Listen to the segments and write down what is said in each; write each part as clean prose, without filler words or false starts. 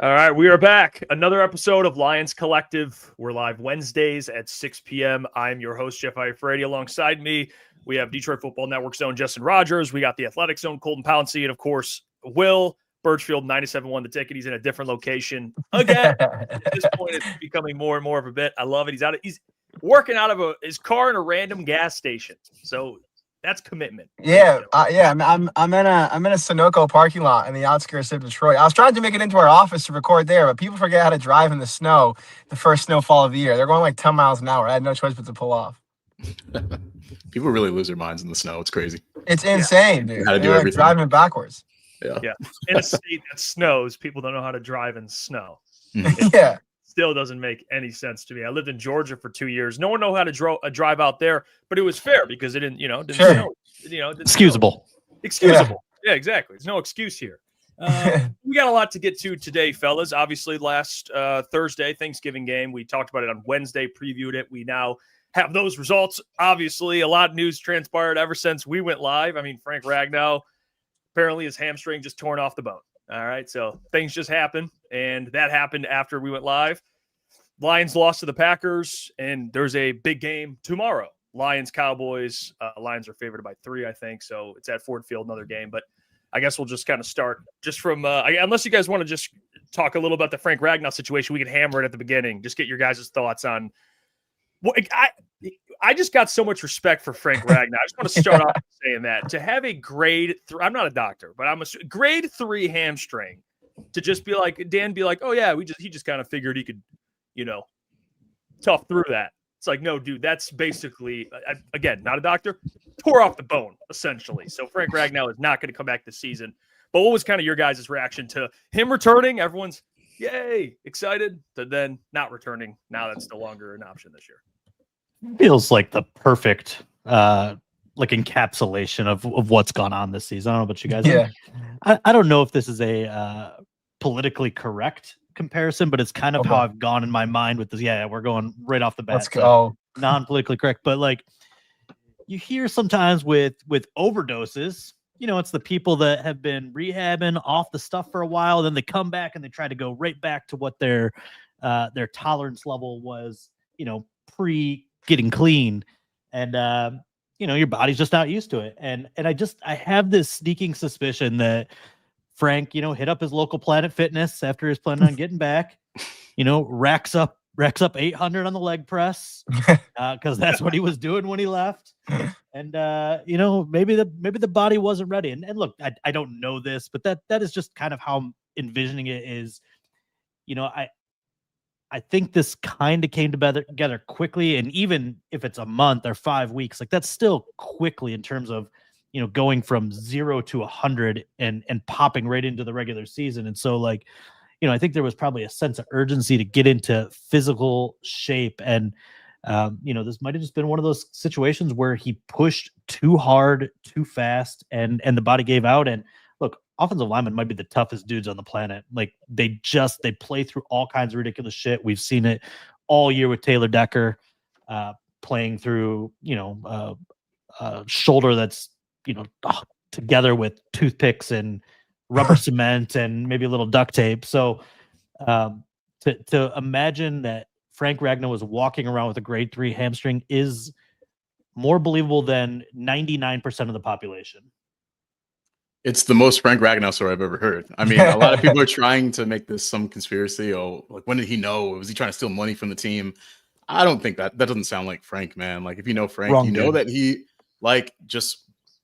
All right, we are back. Another episode of Lions Collective. We're live Wednesdays at 6 p.m. I'm your host, Jeff Iafredi. Alongside me, we have Detroit Football Network Zone, Justin Rogers. We got the Athletic Zone, Colton Pouncey, and, of course, Will Birchfield, 97.1 The Ticket. He's in a different location. Again, at this point, it's becoming more and more of a bit. I love it. He's working out of his car in a random gas station. So that's commitment. Yeah, I'm in a Sunoco parking lot in the outskirts of Detroit. I was trying to make it into our office to record there, but people forget how to drive in the snow. The first snowfall of the year, they're going like 10 miles an hour. I had no choice but to pull off. People really lose their minds in the snow. It's crazy. It's insane, dude. How to do They're everything. driving backwards. Yeah. In a state that snows, people don't know how to drive in snow. Yeah. Still doesn't make any sense to me. I lived in Georgia for 2 years. No one knew how to drive out there, but it was fair because it didn't snow. Excusable. Excusable. Yeah, exactly. There's no excuse here. We got a lot to get to today, fellas. Obviously, last Thursday, Thanksgiving game, we talked about it on Wednesday, previewed it. We now have those results. Obviously, a lot of news transpired ever since we went live. I mean, Frank Ragnow, apparently his hamstring just torn off the bone. All right, so things just happened, and that happened after we went live. Lions lost to the Packers, and there's a big game tomorrow. Lions, Cowboys. Lions are favored by 3, I think, so it's at Ford Field, another game. But I guess we'll just kind of start just from unless you guys want to just talk a little about the Frank Ragnow situation, we can hammer it at the beginning. Just get your guys' thoughts on what I just got so much respect for Frank Ragnow. I just want to start off saying that to have a grade 3, I'm not a doctor, but I'm a grade 3 hamstring to just be like, oh yeah, he just kind of figured he could, tough through that. It's like, no, dude, that's basically, again, not a doctor, tore off the bone, essentially. So Frank Ragnow is not going to come back this season. But what was kind of your guys' reaction to him returning? Everyone's, yay, excited, to then not returning. Now that's no longer an option this year. Feels like the perfect encapsulation of what's gone on this season. I don't know about you guys. Yeah. I don't know if this is a politically correct comparison, but it's kind of how I've gone in my mind with this. Yeah, we're going right off the bat. Let's go. Non-politically correct. But like you hear sometimes with overdoses, it's the people that have been rehabbing off the stuff for a while, then they come back and they try to go right back to what their tolerance level was, pre getting clean, and your body's just not used to it. And I have this sneaking suspicion that Frank, hit up his local Planet Fitness after he's planning on getting back, racks up 800 on the leg press, because that's what he was doing when he left. And maybe the body wasn't ready. And look, I don't know this, but that is just kind of how I'm envisioning it is. I think this kind of came together quickly, and even if it's a month or 5 weeks, like that's still quickly in terms of going from 0 to 100 and popping right into the regular season. And so I think there was probably a sense of urgency to get into physical shape, and this might have just been one of those situations where he pushed too hard, too fast, and the body gave out. And look, offensive linemen might be the toughest dudes on the planet. Like they play through all kinds of ridiculous shit. We've seen it all year with Taylor Decker playing through, a shoulder that's, together with toothpicks and rubber cement and maybe a little duct tape. So to imagine that Frank Ragnow was walking around with a grade 3 hamstring is more believable than 99% of the population. It's the most Frank Ragnow story I've ever heard. I mean, a lot of people are trying to make this some conspiracy. Oh, like when did he know? Was he trying to steal money from the team? I don't think that doesn't sound like Frank, man. Like if you know Frank, that he just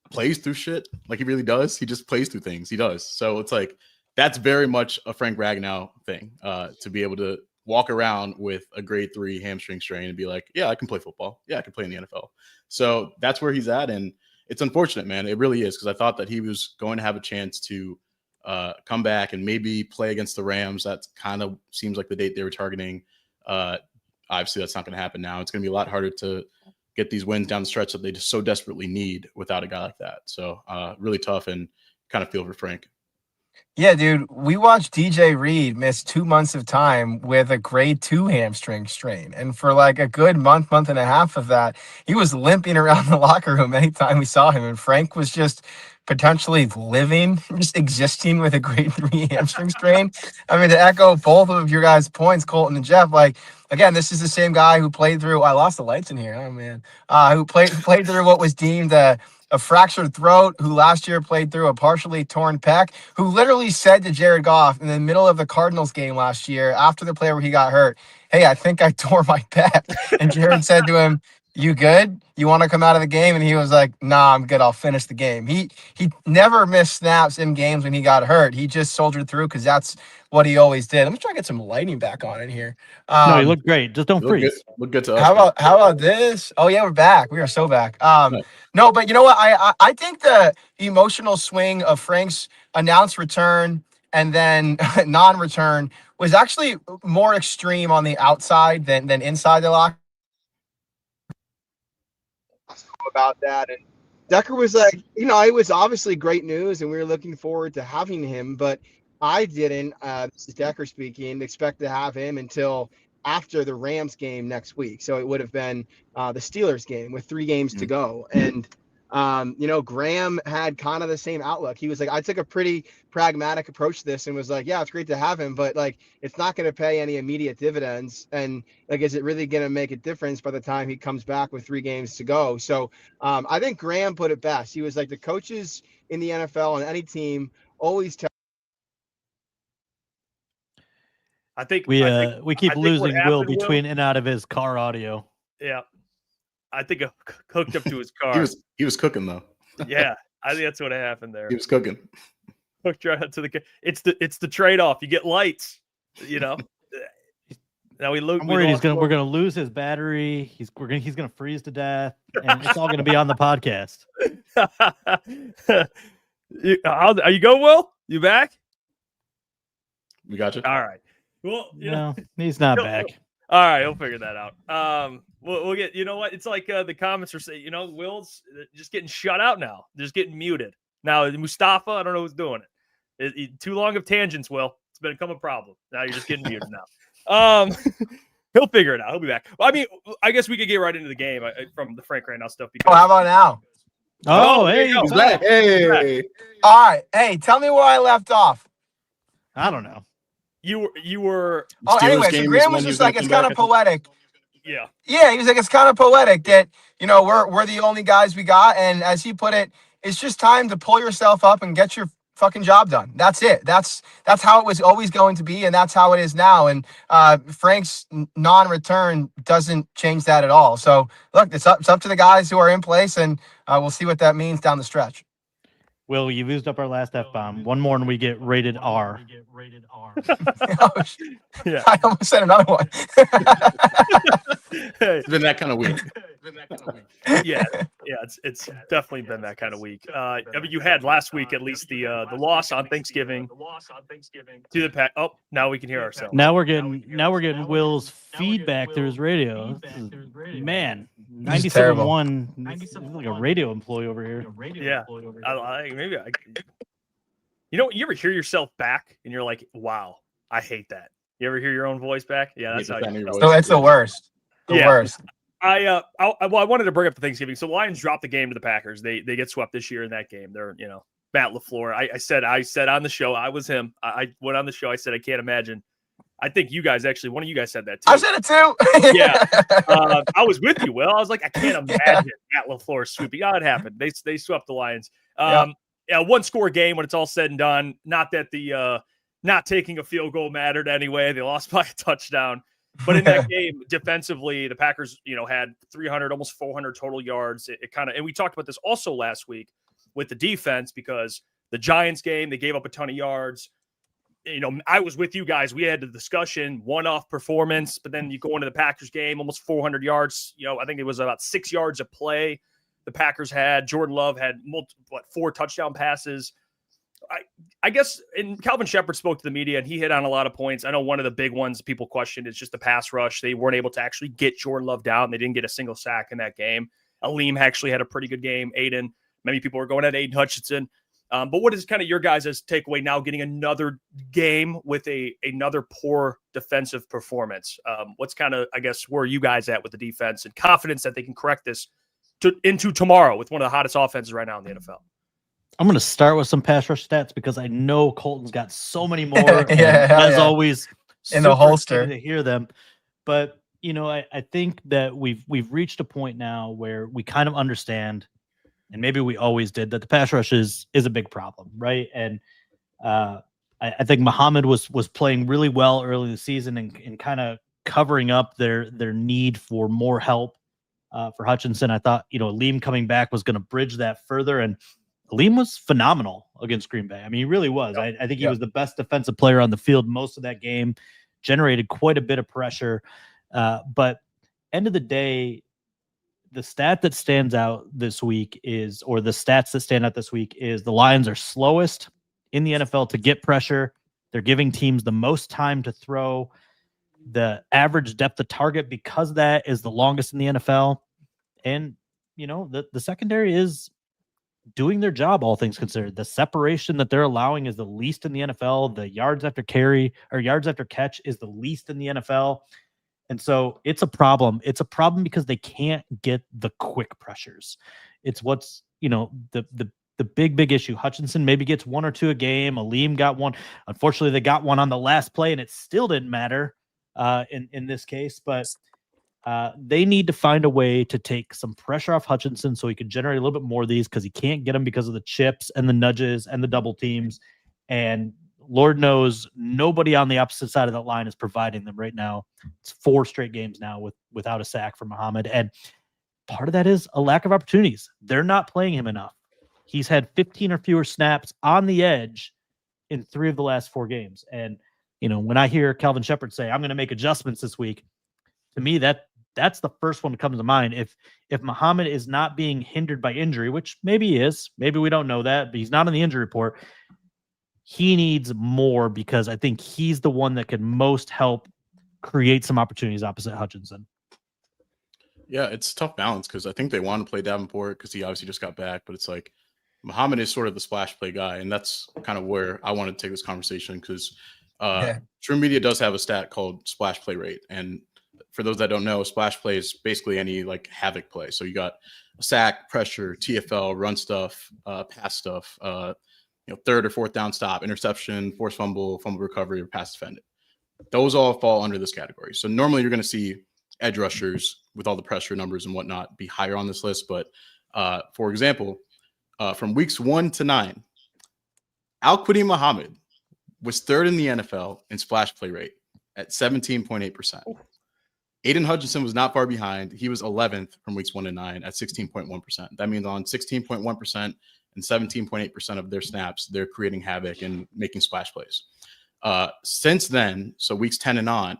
plays through shit. Like he really does. He just plays through things. He does. So it's like that's very much a Frank Ragnow thing. To be able to walk around with a grade 3 hamstring strain and be like, yeah, I can play football. Yeah, I can play in the NFL. So that's where he's at. And it's unfortunate, man. It really is, because I thought that he was going to have a chance to come back and maybe play against the Rams. That kind of seems like the date they were targeting. Obviously, that's not going to happen now. It's going to be a lot harder to get these wins down the stretch that they just so desperately need without a guy like that. So really tough, and kind of feel for Frank. Yeah, dude, we watched DJ Reed miss 2 months of time with a grade 2 hamstring strain. And for like a good month and a half of that, he was limping around the locker room anytime we saw him. And Frank was just potentially living, just existing with a grade 3 hamstring strain. I mean, to echo both of your guys' points, Colton and Jeff, like, again, this is the same guy who played through, I lost the lights in here, oh man, who played through what was deemed a fractured throat, who last year played through a partially torn pec, who literally said to Jared Goff in the middle of the Cardinals game last year, after the play where he got hurt, hey, I think I tore my pec. And Jared said to him, you good? You want to come out of the game? And he was like, nah, I'm good. I'll finish the game. He never missed snaps in games when he got hurt. He just soldiered through because that's what he always did. Let me try to get some lighting back on in here. No, you look great. Just don't freeze. Look good to us. How about this? Oh yeah, we're back. We are so back. No, but you know what? I think the emotional swing of Frank's announced return and then non-return was actually more extreme on the outside than inside the locker. About that, and Decker was like, it was obviously great news and we were looking forward to having him, but I didn't, this is Decker speaking, expect to have him until after the Rams game next week. So it would have been the Steelers game with 3 games to go. And Graham had kind of the same outlook. He was like, I took a pretty pragmatic approach to this and was like, yeah, it's great to have him, but like, it's not going to pay any immediate dividends. And like, is it really going to make a difference by the time he comes back with 3 games to go? So I think Graham put it best. He was like, the coaches in the NFL and any team always tell. I think we keep losing Will between and out of his car audio. Yeah. I think hooked up to his car. He was cooking though. Yeah, I think that's what happened there. He was cooking. Hooked right up to the. It's the trade off. You get lights. Now we look. I'm worried we're gonna lose his battery. He's gonna freeze to death, and it's all gonna be on the podcast. Are you going, Will? You back? We got you. All right. Well, no, he's not back. All right, we'll figure that out. We'll get. You know what? It's like the comments are saying. Will's just getting shut out now. Just getting muted now. Mustafa, I don't know who's doing it. Too long of tangents, Will. It's become a problem. Now you're just getting muted now. He'll figure it out. He'll be back. Well, I mean, I guess we could get right into the game from the Frank Ragnow stuff. Because, how about now? Hey, he's back. Hey. All right. Hey, tell me where I left off. I don't know. You were. Oh, anyway, so Graham was just like, it's kind of poetic. Yeah. Yeah, he was like, it's kind of poetic that, we're the only guys we got. And as he put it, it's just time to pull yourself up and get your fucking job done. That's it. That's how it was always going to be. And that's how it is now. And Frank's non-return doesn't change that at all. So look, it's up to the guys who are in place, and we'll see what that means down the stretch. Will, you've used up our last F-bomb. One more and we get rated R. Yeah. I almost said another one. It's been that kind of week. Yeah, it's definitely been that kind of week. I mean, you had last week at least the loss on Thanksgiving to the Pack. Oh, now we can hear ourselves. Now we're getting Will's feedback through his radio. Man, 97.1. He's like a radio employee over here. Yeah, you ever hear yourself back and you're like, wow, I hate that. You ever hear your own voice back? Yeah, that's how you feel. So it's the worst. Worst. I wanted to bring up the Thanksgiving. So the Lions dropped the game to the Packers. They get swept this year in that game. They're Matt LaFleur. I said on the show, I was him. I went on the show. I said I can't imagine. I think you guys actually, one of you guys said that too. I said it too. Yeah, I was with you, Will. I was like, I can't imagine Matt LaFleur sweeping. Yeah, it happened. They swept the Lions. Yeah, 1-score game when it's all said and done. Not that the not taking a field goal mattered anyway. They lost by a touchdown. But in that game, defensively, the Packers, had 300, almost 400 total yards. It kind of, and we talked about this also last week with the defense, because the Giants game, they gave up a ton of yards. I was with you guys. We had the discussion, one-off performance, but then you go into the Packers game, almost 400 yards. I think it was about 6 yards a play the Packers had. Jordan Love had 4 touchdown passes. I guess, and Calvin Shepard spoke to the media, and he hit on a lot of points. I know one of the big ones people questioned is just the pass rush. They weren't able to actually get Jordan Love down. They didn't get a single sack in that game. Aleem actually had a pretty good game. Aiden, many people were going at Aiden Hutchinson. But what is kind of your guys' takeaway now, getting another game with another poor defensive performance? What's kind of, I guess, where are you guys at with the defense and confidence that they can correct this into tomorrow with one of the hottest offenses right now in the NFL? I'm going to start with some pass rush stats because I know Colton's got so many more. And as yeah. always, In the super holster. excited to hear them. But I think that we've reached a point now where we kind of understand, and maybe we always did, that the pass rush is a big problem, right? And I think Muhammad was playing really well early in the season and kind of covering up their need for more help for Hutchinson. I thought Aleem coming back was going to bridge that further, and Aleem was phenomenal against Green Bay. I mean, he really was. Yep. I think he was the best defensive player on the field most of that game, generated quite a bit of pressure. But end of the day, the stat that stands out this week is, or the stats that stand out this week is, the Lions are slowest in the NFL to get pressure. They're giving teams the most time to throw. The average depth of target because of that is the longest in the NFL. And, the secondary is doing their job, all things considered. The separation that they're allowing is the least in the NFL. The yards after carry or yards after catch is the least in the NFL. And so it's a problem. It's a problem because they can't get the quick pressures. It's what's, the big issue. Hutchinson maybe gets one or two a game. Aleem got one. Unfortunately, they got one on the last play, and it still didn't matter in this case. But they need to find a way to take some pressure off Hutchinson so he can generate a little bit more of these, because he can't get them because of the chips and the nudges and the double teams. And Lord knows nobody on the opposite side of that line is providing them right now. It's 4 straight games now without a sack from Muhammad. And part of that is a lack of opportunities. They're not playing him enough. He's had 15 or fewer snaps on the edge in 3 of the last 4 games. And, when I hear Calvin Shepard say, I'm going to make adjustments this week, to me, that's the first one that comes to mind. If Muhammad is not being hindered by injury, which maybe he is, maybe we don't know that, but he's not on the injury report, he needs more, because I think he's the one that can most help create some opportunities opposite Hutchinson. Yeah, it's a tough balance because I think they want to play Davenport because he obviously just got back, but it's like Muhammad is sort of the splash play guy, and that's kind of where I want to take this conversation, because True Media does have a stat called splash play rate, and for those that don't know, splash play is basically any like havoc play. So you got a sack, pressure, TFL, run stuff, pass stuff, third or fourth down stop, interception, forced fumble, fumble recovery, or pass defended. Those all fall under this category. So normally you're going to see edge rushers with all the pressure numbers and whatnot be higher on this list. But for example, from weeks 1 to 9, Al-Quadin Muhammad was 3rd in the NFL in splash play rate at 17.8%. Aiden Hutchinson was not far behind. He was 11th from weeks 1 to 9 at 16.1%. That means on 16.1% and 17.8% of their snaps, they're creating havoc and making splash plays. Since then, so weeks 10 and on,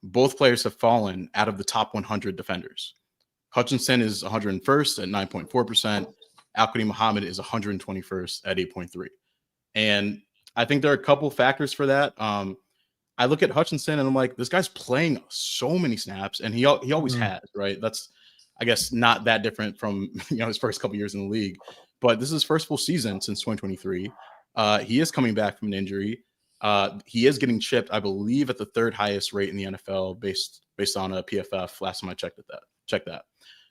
both players have fallen out of the top 100 defenders. Hutchinson is 101st at 9.4%. Al-Quadin Muhammad is 121st at 8.3%. And I think there are a couple factors for that. I look at Hutchinson and I'm like, this guy's playing so many snaps, and he always has, right? That's, I guess, not that different from his first couple years in the league. But this is his first full season since 2023. He is coming back from an injury. He is getting chipped, I believe, at the 3rd highest rate in the NFL based on a PFF. Last time I checked that.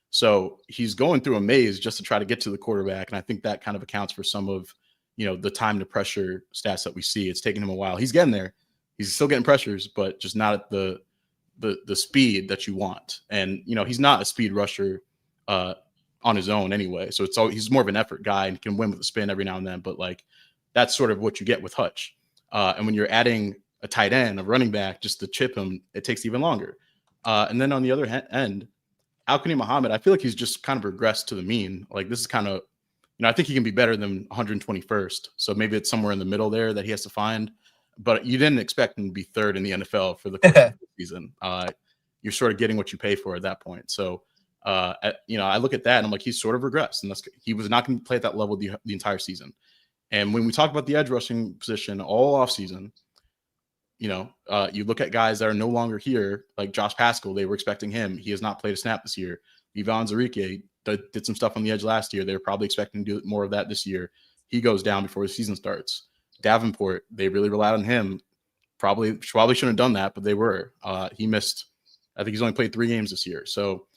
So he's going through a maze just to try to get to the quarterback, and I think that kind of accounts for some of the time to pressure stats that we see. It's taking him a while. He's getting there. He's still getting pressures, but just not at the speed that you want. And he's not a speed rusher on his own anyway. So he's more of an effort guy and can win with the spin every now and then. But like that's sort of what you get with Hutch. And when you're adding a tight end, a running back, just to chip him, it takes even longer. And then on the other end, Al-Quadin Muhammad, I feel like he's just kind of regressed to the mean. Like this is kind of, I think he can be better than 121st. So maybe it's somewhere in the middle there that he has to find. But you didn't expect him to be 3rd in the NFL for the course of the season. You're sort of getting what you pay for at that point. So, I look at that and I'm like, he's sort of regressed, and he was not going to play at that level the entire season. And when we talk about the edge rushing position all offseason, you look at guys that are no longer here, like Josh Paschal. They were expecting him. He has not played a snap this year. Ivan Zarike did some stuff on the edge last year. They were probably expecting to do more of that this year. He goes down before the season starts. Davenport, they really relied on him. Probably shouldn't have done that, but they were. He missed. I think he's only played 3 games this year. So,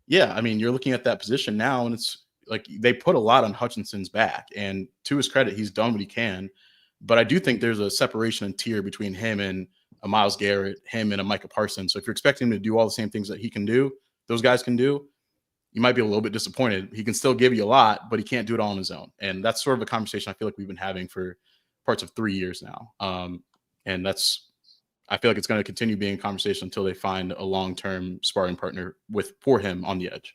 yeah, I mean, you're looking at that position now, and like they put a lot on Hutchinson's back, and to his credit, he's done what he can. But I do think there's a separation in tier between him and a Myles Garrett, him and a Micah Parsons. So if you're expecting him to do all the same things that he can do, those guys can do, you might be a little bit disappointed. He can still give you a lot, but he can't do it all on his own. And that's sort of a conversation I feel like we've been having for parts of 3 years now. And I feel like it's going to continue being a conversation until they find a long-term sparring partner for him on the edge.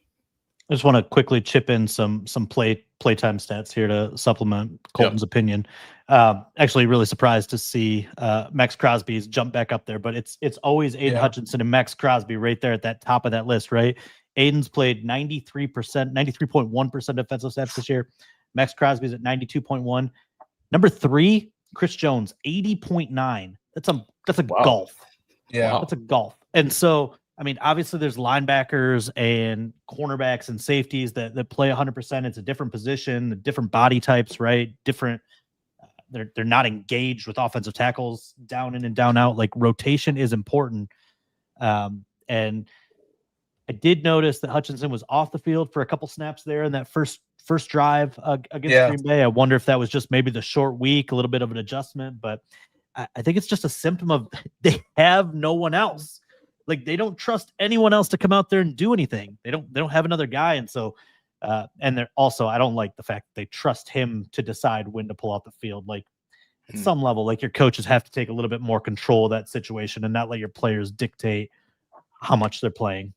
I just want to quickly chip in some playtime stats here to supplement Colton's opinion. Actually, really surprised to see Max Crosby's jump back up there, but it's always Aiden Hutchinson and Max Crosby right there at that top of that list, right? Aiden's played 93.1% defensive snaps this year. Max Crosby's at 92.1. Number 3, Chris Jones, 80.9. That's a golf. Yeah, that's a golf. And so, I mean, obviously there's linebackers and cornerbacks and safeties that play 100%. It's a different position, different body types, right? Different. They're not engaged with offensive tackles down in and down out. Like rotation is important. And I did notice that Hutchinson was off the field for a couple snaps there in that first drive against Green Bay. I wonder if that was just maybe the short week, a little bit of an adjustment, but I think it's just a symptom of they have no one else. Like they don't trust anyone else to come out there and do anything. They don't have another guy. And so, and they're also, I don't like the fact that they trust him to decide when to pull out the field. Like at some level, like your coaches have to take a little bit more control of that situation and not let your players dictate how much they're playing.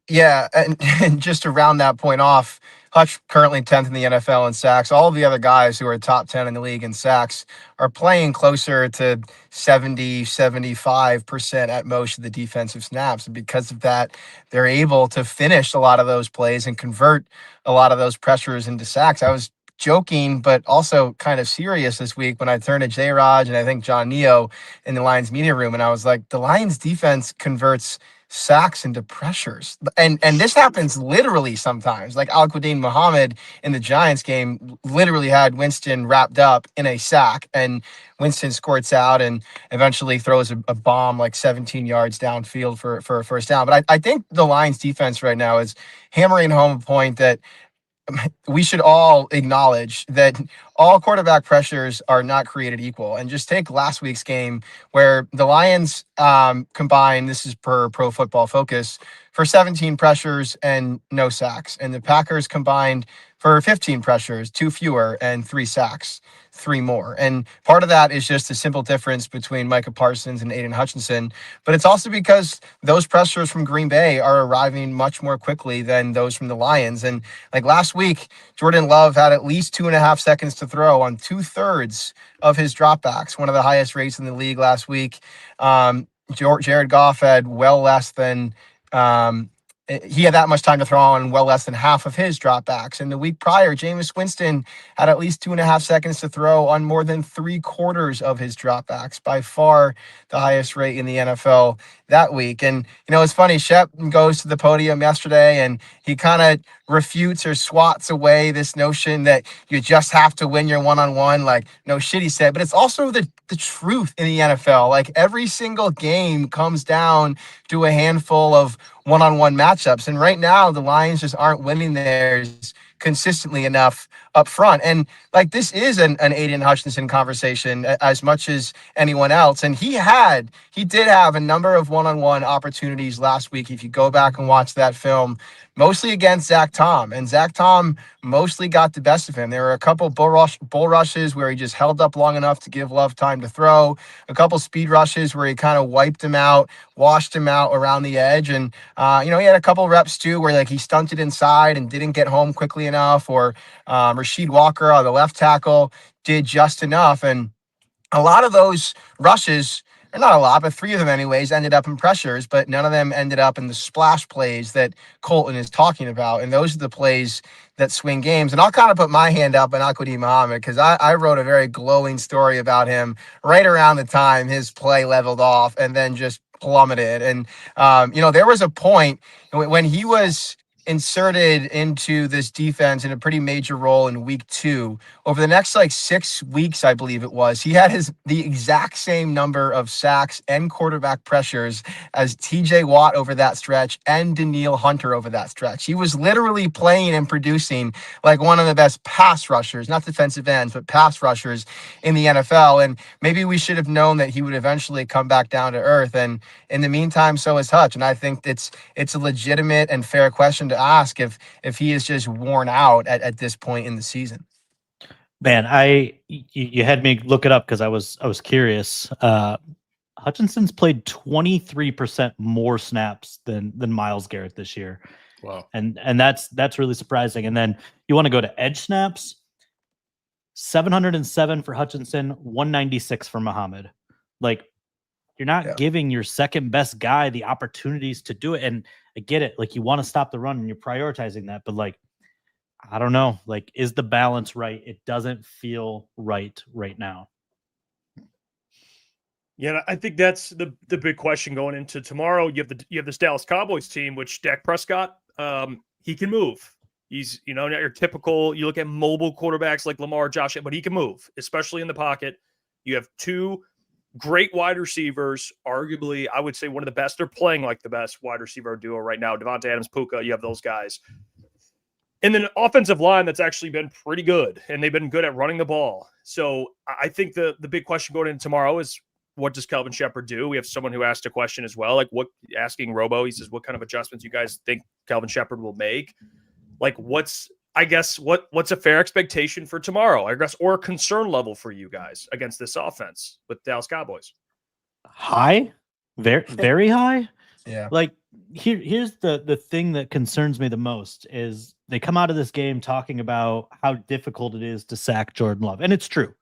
Yeah, and just to round that point off, Hutch currently 10th in the NFL in sacks. All of the other guys who are top 10 in the league in sacks are playing closer to 70, 75% at most of the defensive snaps. And because of that, they're able to finish a lot of those plays and convert a lot of those pressures into sacks. I was joking, but also kind of serious this week when I turned to J-Raj and I think John Neo in the Lions media room, and I was like, the Lions defense converts sacks into pressures. And this happens literally sometimes. Like Al-Quadin Muhammad in the Giants game literally had Winston wrapped up in a sack, and Winston squirts out and eventually throws a bomb like 17 yards downfield for a first down. But I think the Lions defense right now is hammering home a point that we should all acknowledge, that all quarterback pressures are not created equal. And just take last week's game where the Lions combined, this is per Pro Football Focus, for 17 pressures and no sacks. And the Packers combined for 15 pressures, 2 fewer, and 3 sacks, 3 more. And part of that is just a simple difference between Micah Parsons and Aiden Hutchinson. But it's also because those pressures from Green Bay are arriving much more quickly than those from the Lions. And like last week, Jordan Love had at least 2.5 seconds to throw on 2/3 of his dropbacks, one of the highest rates in the league last week. Jared Goff had well less than he had that much time to throw on well less than half of his dropbacks. And the week prior, Jameis Winston had at least 2.5 seconds to throw on more than 3/4 of his dropbacks, by far the highest rate in the NFL that week. And, you know, it's funny, Shep goes to the podium yesterday and he kind of refutes or swats away this notion that you just have to win your one-on-one. Like, no shit, he said, but it's also the truth in the NFL. Like every single game comes down to a handful of one-on-one matchups. And right now the Lions just aren't winning theirs consistently enough up front. And like, this is an Aiden Hutchinson conversation as much as anyone else. And he did have a number of one-on-one opportunities last week. If you go back and watch that film, mostly against Zach Tom, and Zach Tom mostly got the best of him. There were a couple bull rushes where he just held up long enough to give Love time to throw, a couple speed rushes where he kind of wiped him out, washed him out around the edge. And, he had a couple reps too, where like he stunted inside and didn't get home quickly enough, or Rasheed Walker on the left tackle did just enough. And a lot of those rushes, or not a lot, but 3 of them anyways, ended up in pressures, but none of them ended up in the splash plays that Colton is talking about. And those are the plays that swing games. And I'll kind of put my hand up on Al-Quadin Muhammad, because I wrote a very glowing story about him right around the time his play leveled off and then just plummeted. And, there was a point when he was inserted into this defense in a pretty major role in week 2. Over the next like 6 weeks, I believe it was, he had the exact same number of sacks and quarterback pressures as TJ Watt over that stretch and Daniil Hunter over that stretch. He was literally playing and producing like one of the best pass rushers, not defensive ends, but pass rushers in the NFL. And maybe we should have known that he would eventually come back down to earth. And in the meantime, so is Hutch. And I think it's a legitimate and fair question to ask if he is just worn out at this point in the season. Man, you had me look it up because I was curious. Hutchinson's played 23% more snaps than Myles Garrett this year. Wow. And that's really surprising. And then you want to go to edge snaps, 707 for Hutchinson, 196 for Muhammad. Like, you're not giving your second best guy the opportunities to do it. And I get it. Like, you want to stop the run and you're prioritizing that, but like, I don't know. Like, is the balance right? It doesn't feel right now. Yeah, I think that's the big question going into tomorrow. You have this Dallas Cowboys team, which Dak Prescott, he can move. He's, not your typical, you look at mobile quarterbacks like Lamar, Josh, but he can move, especially in the pocket. You have two great wide receivers, arguably, I would say one of the best. They're playing like the best wide receiver duo right now. Devontae Adams, Puka, you have those guys. And then an offensive line that's actually been pretty good, and they've been good at running the ball. So I think the big question going into tomorrow is, what does Kelvin Shepherd do? We have someone who asked a question as well, like asking Robo, he says, what kind of adjustments you guys think Kelvin Shepherd will make? Like, what's a fair expectation for tomorrow, I guess, or a concern level for you guys against this offense with Dallas Cowboys? High, very, very high. Yeah. Like, here's the thing that concerns me the most is they come out of this game talking about how difficult it is to sack Jordan Love. And it's true.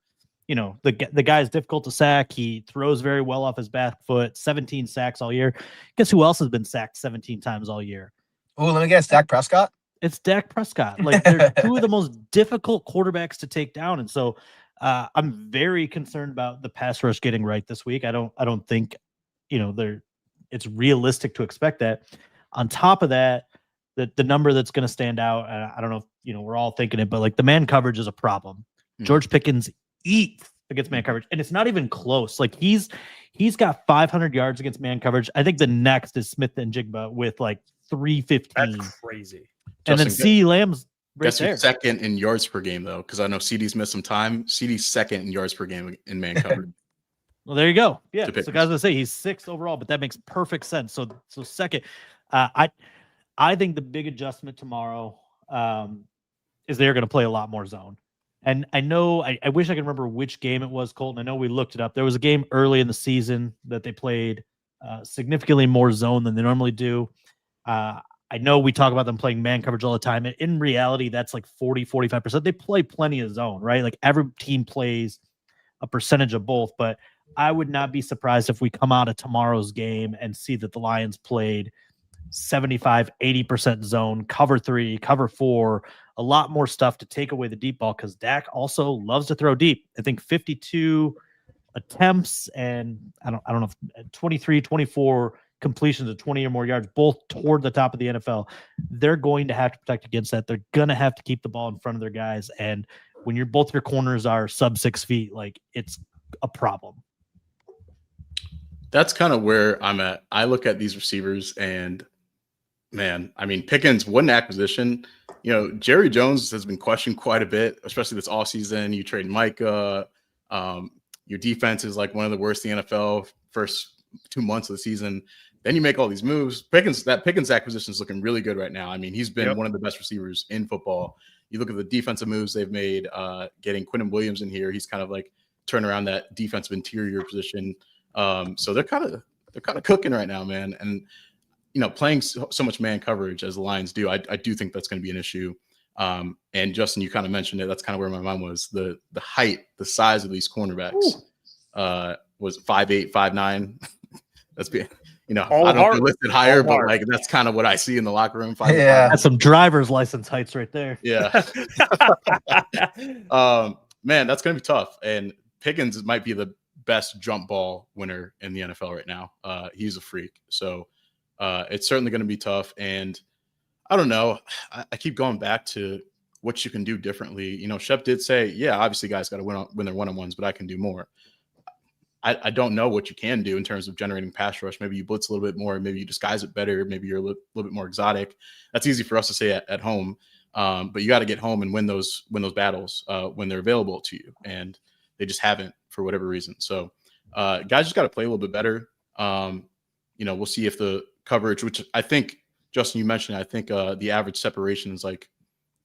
The guy's difficult to sack. He throws very well off his back foot, 17 sacks all year. Guess who else has been sacked 17 times all year? Oh, let me guess, Dak Prescott? It's Dak Prescott. Like, they're two of the most difficult quarterbacks to take down. And so I'm very concerned about the pass rush getting right this week. I don't think, it's realistic to expect that. On top of that, the number that's going to stand out, I don't know if, we're all thinking it, but like, the man coverage is a problem. George Pickens eats against man coverage, and it's not even close. Like, he's got 500 yards against man coverage. I think the next is Smith and Jigba with like 315. That's crazy. And then CeeDee Lamb's right there. Second in yards per game, though, because I know CeeDee's missed some time. CeeDee's second in yards per game in man coverage. Well, there you go. Yeah. So, guys, I was gonna say he's 6th overall, but that makes perfect sense. So second, I think the big adjustment tomorrow is they're going to play a lot more zone. And I know I wish I could remember which game it was, Colton. I know we looked it up. There was a game early in the season that they played significantly more zone than they normally do. I know we talk about them playing man coverage all the time. And in reality, that's like 40-45%. They play plenty of zone, right? Like, every team plays a percentage of both. But I would not be surprised if we come out of tomorrow's game and see that the Lions played 75-80% zone, cover 3, cover 4, a lot more stuff to take away the deep ball, because Dak also loves to throw deep. I think 52 attempts and I don't know if 23, 24 completions of 20 or more yards, both toward the top of the NFL. They're going to have to protect against that. They're going to have to keep the ball in front of their guys. And when both your corners are sub 6 feet, like, it's a problem. That's kind of where I'm at. I look at these receivers and, man, I mean, Pickens, what an acquisition. Jerry Jones has been questioned quite a bit, especially this offseason. You trade Micah. Your defense is like one of the worst in the NFL first 2 months of the season. Then you make all these moves. That Pickens acquisition is looking really good right now. I mean, he's been one of the best receivers in football. You look at the defensive moves they've made, getting Quinnen Williams in here. He's kind of like turn around that defensive interior position. So they're kind of cooking right now, man. And playing so much man coverage as the Lions do, I do think that's going to be an issue. And Justin, you kind of mentioned it. That's kind of where my mind was. The height, the size of these cornerbacks was 5'8", 5'9". That's being, I don't know if they're listed higher, but like, that's kind of what I see in the locker room. 5'8". Yeah, that's some driver's license heights right there. Yeah. Man, that's going to be tough. And Pickens might be the best jump ball winner in the NFL right now. He's a freak. So it's certainly going to be tough. And I don't know. I keep going back to what you can do differently. You know, Shep did say, yeah, obviously guys got to win their one-on-ones, but I can do more. I don't know what you can do in terms of generating pass rush. Maybe you blitz a little bit more. Maybe you disguise it better. Maybe you're a little bit more exotic. That's easy for us to say at home. But you got to get home and win those battles when they're available to you. And they just haven't for whatever reason. So guys just got to play a little bit better. You know, we'll see if the coverage, which I think, Justin, you mentioned, I think the average separation is like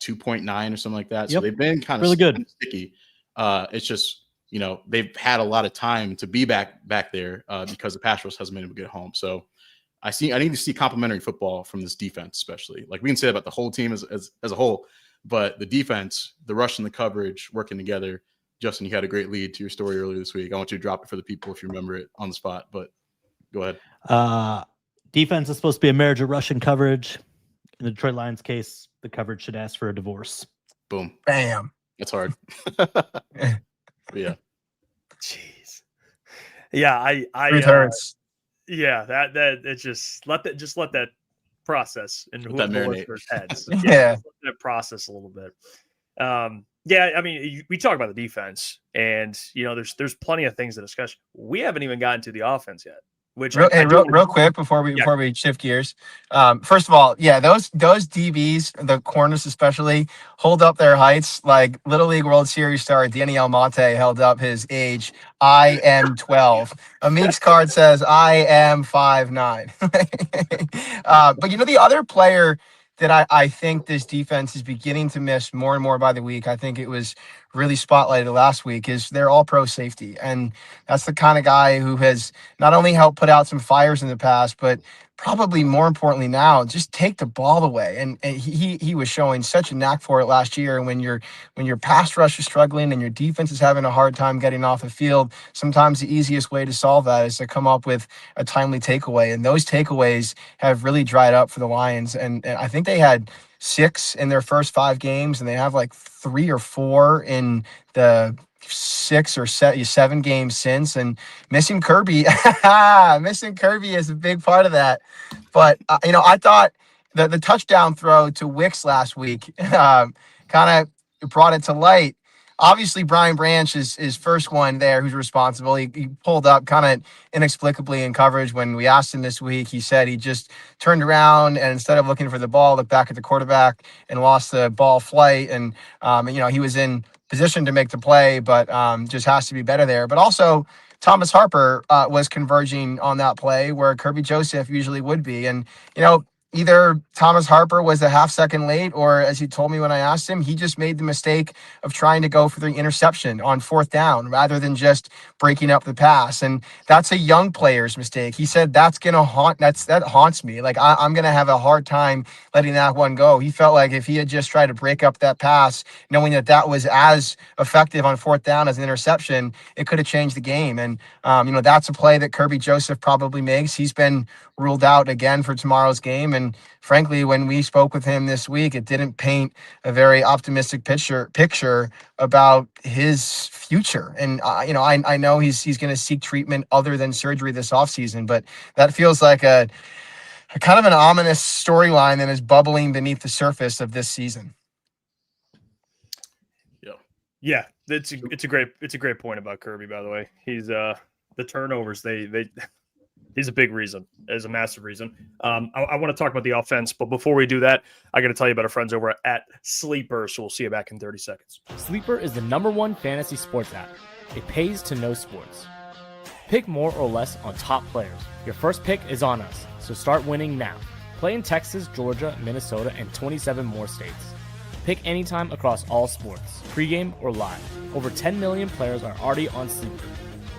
2.9 or something like that. So they've been kind of really good, sticky. It's just, you know, they've had a lot of time to be back there because the pass rush hasn't been able to get home. So I need to see complementary football from this defense, especially. Like we can say about the whole team as a whole, but the defense, the rush and the coverage working together. Justin, you had a great lead to your story earlier this week. I want you to drop it for the people if you remember it on the spot, but go ahead. Defense is supposed to be a marriage of rush and coverage. In the Detroit Lions case, the coverage should ask for a divorce. Boom. Bam. That's hard. Yeah. Jeez. Yeah, I yeah, that it's just let that process and whoever the listeners' heads. Yeah. Let that process a little bit. Yeah, I mean, we talk about the defense, and you know, there's plenty of things to discuss. We haven't even gotten to the offense yet. Which real quick before we shift gears. First of all, yeah, those DBs, the corners especially, hold up their heights like Little League World Series star Danny Almonte held up his age. I am 12. Amik's card says I am 5'9". But you know, the other player that I think this defense is beginning to miss more and more by the week, I think it was really spotlighted last week, is their all-pro safety. And that's the kind of guy who has not only helped put out some fires in the past, but probably more importantly now, just take the ball away. And he was showing such a knack for it last year. And when your pass rush is struggling and your defense is having a hard time getting off the field, sometimes the easiest way to solve that is to come up with a timely takeaway. And those takeaways have really dried up for the Lions. And I think they had 6 in their first 5 games, and they have like 3 or 4 in the 6 or 7 games since. And missing Kirby is a big part of that. But you know, I thought the touchdown throw to Wicks last week kind of brought it to light. Obviously, Brian Branch is his first one there who's responsible. He pulled up kind of inexplicably in coverage. When we asked him this week, he said he just turned around and instead of looking for the ball, looked back at the quarterback and lost the ball flight. And, you know, he was in position to make the play, but just has to be better there. But also, Thomas Harper was converging on that play where Kirby Joseph usually would be. And, you know, either Thomas Harper was a half second late, or as he told me when I asked him, he just made the mistake of trying to go for the interception on 4th down rather than just breaking up the pass. And that's a young player's mistake. He said that haunts me. Like I'm going to have a hard time letting that one go. He felt like if he had just tried to break up that pass, knowing that was as effective on 4th down as an interception, it could have changed the game. And, you know, that's a play that Kirby Joseph probably makes. He's been ruled out again for tomorrow's game. And frankly, when we spoke with him this week, it didn't paint a very optimistic picture about his future. And, you know, I know he's going to seek treatment other than surgery this offseason, but that feels like a kind of an ominous storyline that is bubbling beneath the surface of this season. Yeah, it's a great point about Kirby, by the way. He's the turnovers, he's a big reason. Is a massive reason. I want to talk about the offense, but before we do that, I got to tell you about our friends over at Sleeper. So we'll see you back in 30 seconds. Sleeper is the #1 fantasy sports app. It pays to know sports. Pick more or less on top players. Your first pick is on us, so start winning now. Play in Texas, Georgia, Minnesota, and 27 more states. Pick anytime across all sports, pregame or live. Over 10 million players are already on Sleeper.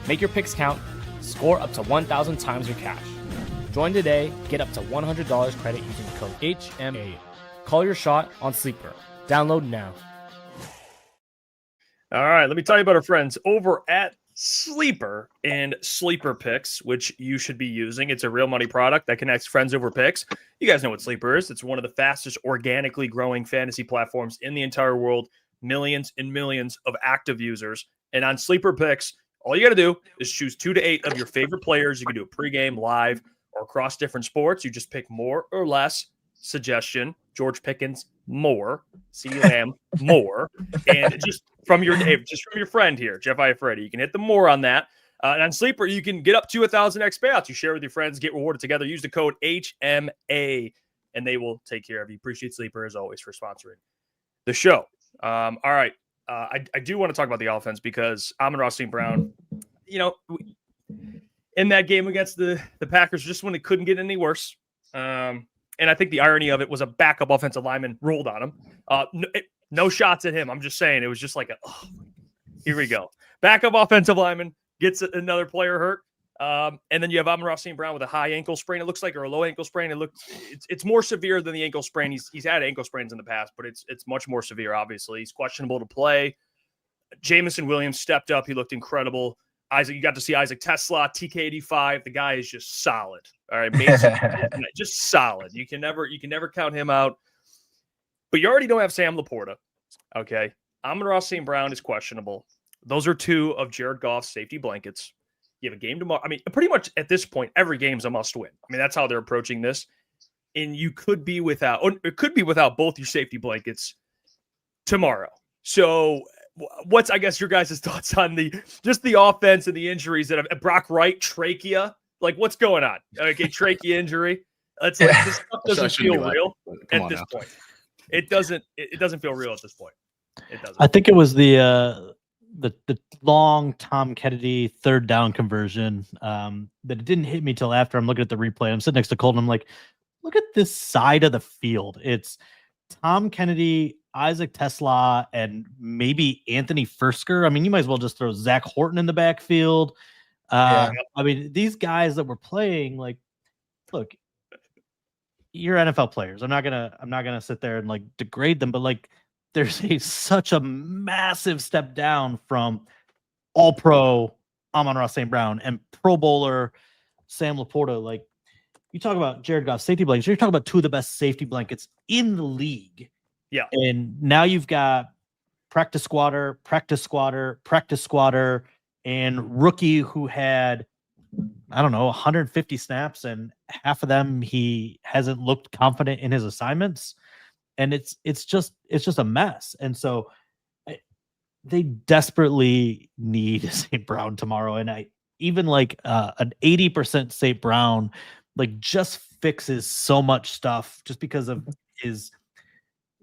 Make your picks count. Score up to 1,000 times your cash. Join today. Get up to $100 credit using code HMA. Call your shot on Sleeper. Download now. All right, let me tell you about our friends over at Sleeper and Sleeper Picks, which you should be using. It's a real money product that connects friends over picks. You guys know what Sleeper is. It's one of the fastest organically growing fantasy platforms in the entire world. Millions and millions of active users. And on Sleeper Picks, all you got to do is choose 2 to 8 of your favorite players. You can do a pregame, live, or across different sports. You just pick more or less suggestion, George Pickens more, CeeDee Lamb more, and just from your friend here, Jeff Iafredi, you can hit the more on that. And on Sleeper, you can get up to 1,000x payouts. You share with your friends, get rewarded together. Use the code HMA, and they will take care of you. Appreciate Sleeper, as always, for sponsoring the show. All right. I do want to talk about the offense because Amon-Ra St. Brown, in that game against the Packers, just when it couldn't get any worse. And I think the irony of it was a backup offensive lineman rolled on him. No shots at him. I'm just saying it was just like here we go. Backup offensive lineman gets another player hurt. And then you have Amon-Ra St. Brown with a high ankle sprain, it looks like, or a low ankle sprain. It's more severe than the ankle sprain. He's had ankle sprains in the past, but it's much more severe, obviously. He's questionable to play. Jamison Williams stepped up. He looked incredible. You got to see Isaac Tesla, TK85. The guy is just solid. All right, Mason, just solid. You can never count him out. But you already don't have Sam Laporta. Okay. Amon-Ra St. Brown is questionable. Those are two of Jared Goff's safety blankets. You have a game tomorrow. I mean, pretty much at this point, every game's a must win. I mean, that's how they're approaching this. And you could be without, or it could be without both your safety blankets tomorrow. So what's, I guess, your guys' thoughts on the offense and the injuries that have Brock Wright, trachea? Like, what's going on? Okay, trachea injury. It's like this stuff doesn't feel real at this point. It doesn't feel real at this point. It doesn't. I think it was the long Tom Kennedy third down conversion that it didn't hit me till after I'm looking at the replay. I'm sitting next to Colton. I'm like, look at this side of the field. It's Tom Kennedy, Isaac Tesla, and maybe Anthony Fursker. I mean, you might as well just throw Zach Horton in the backfield. I mean, these guys that were playing, like, look, you're NFL players. I'm not gonna sit there and like degrade them, but like, there's such a massive step down from All-Pro Amon-Ra St. Brown and Pro Bowler Sam Laporta. Like, you talk about Jared Goff safety blankets, you're talking about two of the best safety blankets in the league. Yeah. And now you've got practice squatter, and rookie who had, I don't know, 150 snaps, and half of them he hasn't looked confident in his assignments. And it's just a mess. And so they desperately need St. Brown tomorrow. And even like an 80% St. Brown, like, just fixes so much stuff just because of his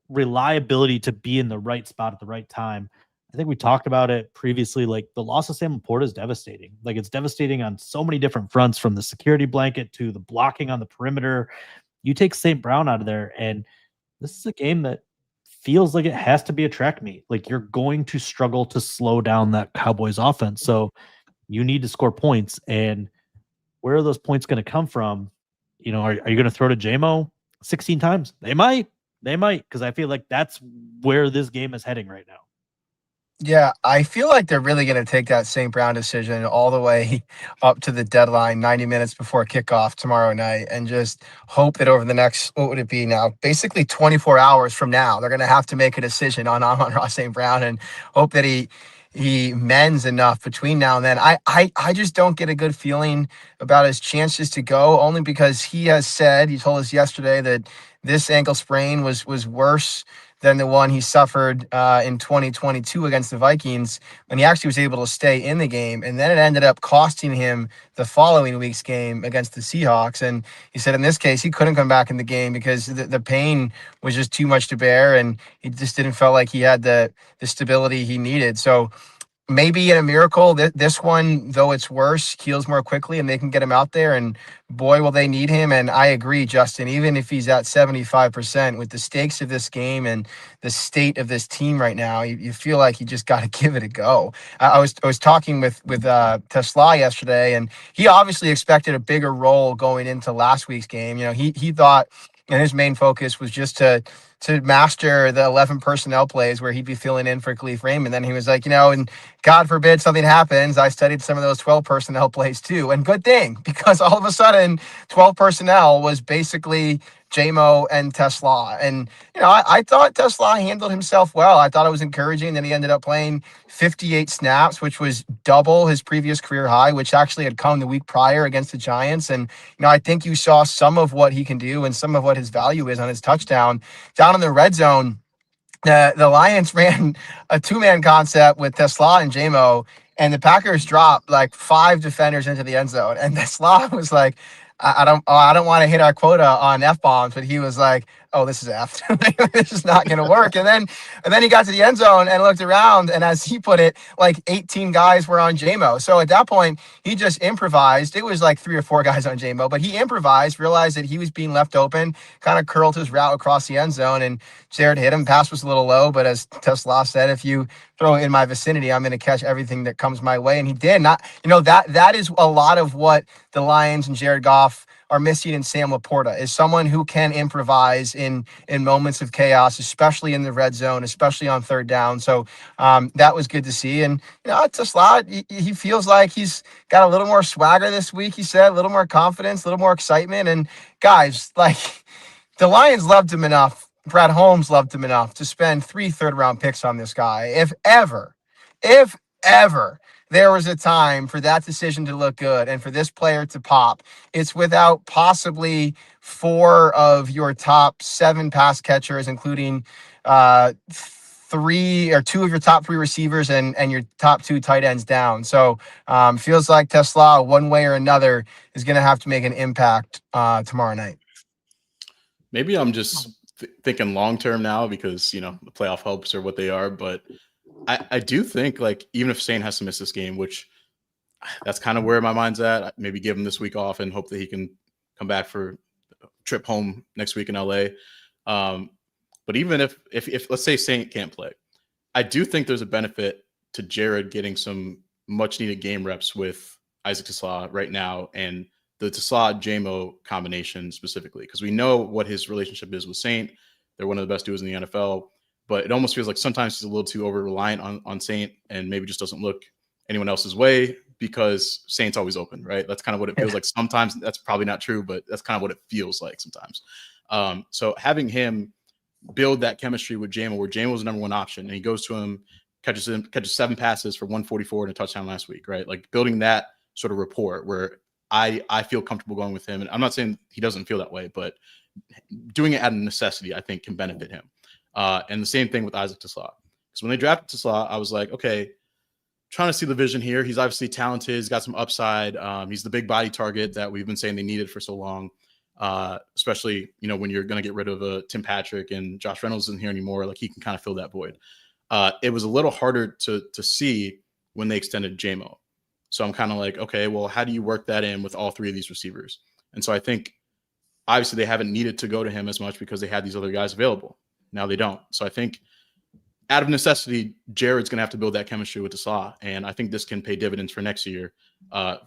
reliability to be in the right spot at the right time. I think we talked about it previously. Like, the loss of Sam Laporta is devastating. Like, it's devastating on so many different fronts, from the security blanket to the blocking on the perimeter. You take St. Brown out of there, and this is a game that feels like it has to be a track meet. Like, you're going to struggle to slow down that Cowboys offense. So you need to score points. And where are those points going to come from? Are you going to throw to JMO 16 times? They might, because I feel like that's where this game is heading right now. Yeah, I feel like they're really going to take that St. Brown decision all the way up to the deadline, 90 minutes before kickoff tomorrow night, and just hope that over the next, what would it be now, basically 24 hours from now, they're going to have to make a decision on Amon-Ra St. Brown, and hope that he mends enough between now and then. I just don't get a good feeling about his chances to go, only because he told us yesterday that this ankle sprain was worse than the one he suffered in 2022 against the Vikings, when he actually was able to stay in the game. And then it ended up costing him the following week's game against the Seahawks. And he said in this case, he couldn't come back in the game because the pain was just too much to bear, and he just didn't feel like he had the stability he needed. So maybe in a miracle, this one, though it's worse, heals more quickly and they can get him out there, and boy, will they need him. And I agree, Justin, even if he's at 75%, with the stakes of this game and the state of this team right now, you feel like you just got to give it a go. I was talking with Tesla yesterday, and he obviously expected a bigger role going into last week's game. He thought, and his main focus was just to master the 11 personnel plays where he'd be filling in for Khalif Raymond. Then he was like, and God forbid something happens, I studied some of those 12 personnel plays too. And good thing, because all of a sudden 12 personnel was basically JMO and Tesla. And, I thought Tesla handled himself well. I thought it was encouraging that he ended up playing 58 snaps, which was double his previous career high, which actually had come the week prior against the Giants. And, I think you saw some of what he can do and some of what his value is on his touchdown down in the red zone. The Lions ran a 2-man concept with Tesla and JMO, and the Packers dropped like 5 defenders into the end zone. And Tesla was like, I don't want to hit our quota on F-bombs, but he was like, oh, this is F. This is not going to work. And then he got to the end zone and looked around, and as he put it, like 18 guys were on JMO. So at that point, he just improvised. It was like 3 or 4 guys on JMO, but he improvised, realized that he was being left open, kind of curled his route across the end zone, and Jared hit him. Pass was a little low, but as Tesla said, if you throw it in my vicinity, I'm going to catch everything that comes my way. And he did. That is a lot of what the Lions and Jared Goff are missing in Sam Laporta, is someone who can improvise in moments of chaos, especially in the red zone, especially on third down. So that was good to see. And Tesla, he feels like he's got a little more swagger this week. He said a little more confidence, a little more excitement. And guys, like, the Lions loved him enough. Brad Holmes loved him enough to spend 3 third-round picks on this guy. If ever there was a time for that decision to look good and for this player to pop, it's without possibly 4 of your top 7 pass catchers, including 3 or 2 of your top 3 receivers and your top 2 tight ends down. So feels like Tesla, one way or another, is going to have to make an impact tomorrow night. Maybe I'm just thinking long-term now because, the playoff hopes are what they are. But I do think, like, even if Saint has to miss this game, which that's kind of where my mind's at, maybe give him this week off and hope that he can come back for a trip home next week in LA. But even if let's say Saint can't play, I do think there's a benefit to Jared getting some much-needed game reps with Isaac Tesla right now, and the Tesla-JMO combination specifically, because we know what his relationship is with Saint. They're one of the best duos in the NFL, but it almost feels like sometimes he's a little too over-reliant on Saint and maybe just doesn't look anyone else's way because Saint's always open, right? That's kind of what it feels like. Sometimes that's probably not true, but that's kind of what it feels like sometimes. So having him build that chemistry with JMO, where JMO was the number 1 option, and he goes to him, catches 7 passes for 144 and a touchdown last week, right? Like building that sort of rapport where I feel comfortable going with him. And I'm not saying he doesn't feel that way, but doing it out of necessity, I think, can benefit him. And the same thing with Isaac Tesla. Because when they drafted Tesla, I was like, okay, trying to see the vision here. He's obviously talented. He's got some upside. He's the big body target that we've been saying they needed for so long. Especially, when you're going to get rid of Tim Patrick and Josh Reynolds isn't here anymore, like he can kind of fill that void. It was a little harder to see when they extended JMO. So I'm kind of like, okay, well, how do you work that in with all 3 of these receivers? And so I think obviously they haven't needed to go to him as much because they had these other guys available. Now they don't. So I think out of necessity, Jared's going to have to build that chemistry with Tesla. And I think this can pay dividends for next year,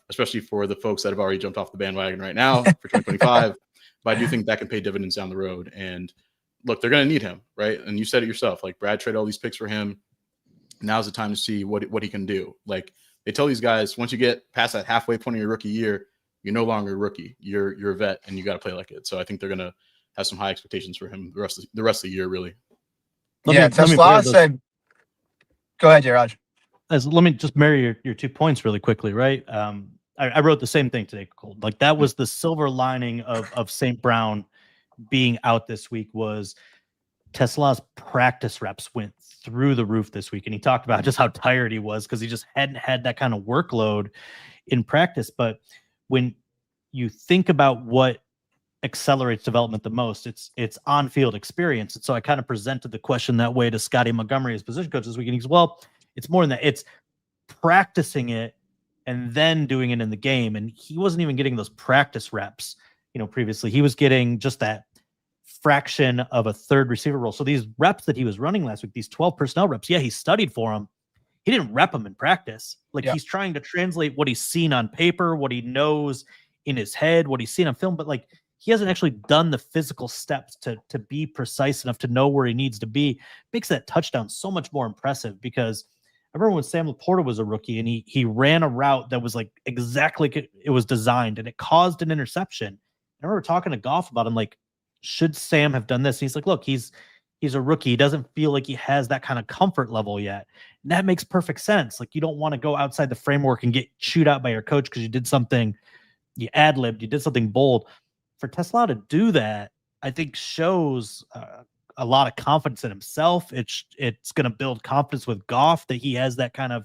especially for the folks that have already jumped off the bandwagon right now for 2025. But I do think that can pay dividends down the road. And look, they're going to need him, right? And you said it yourself, like Brad traded all these picks for him. Now's the time to see what he can do. Like they tell these guys, once you get past that halfway point of your rookie year, you're no longer a rookie. You're a vet, and you got to play like it. So I think they're going to have some high expectations for him the rest of the year, really. Tesla said, go ahead, Jaraj. Let me just marry your 2 points really quickly, right? I wrote the same thing today, Cole. Like that was the silver lining of St. Brown being out this week was Tesla's practice reps went through the roof this week. And he talked about just how tired he was because he just hadn't had that kind of workload in practice. But when you think about what accelerates development the most, it's on-field experience. And so I kind of presented the question that way to Scotty Montgomery as position coach this week. And he goes, well, it's more than that. It's practicing it and then doing it in the game. And he wasn't even getting those practice reps, previously. He was getting just that fraction of a third receiver role. So these reps that he was running last week, these 12 personnel reps, he studied for them. He didn't rep them in practice. He's trying to translate what he's seen on paper, what he knows in his head, what he's seen on film, but he hasn't actually done the physical steps to be precise enough to know where he needs to be. Makes that touchdown so much more impressive because I remember when Sam Laporta was a rookie and he ran a route that was like exactly it was designed and it caused an interception. I remember talking to Goff about him, should Sam have done this? And he's like, look, he's a rookie. He doesn't feel like he has that kind of comfort level yet. And that makes perfect sense. Like, you don't want to go outside the framework and get chewed out by your coach because you did something, you ad-libbed, you did something bold. For Tesla to do that, I think shows a lot of confidence in himself. It's going to build confidence with Goff that he has that kind of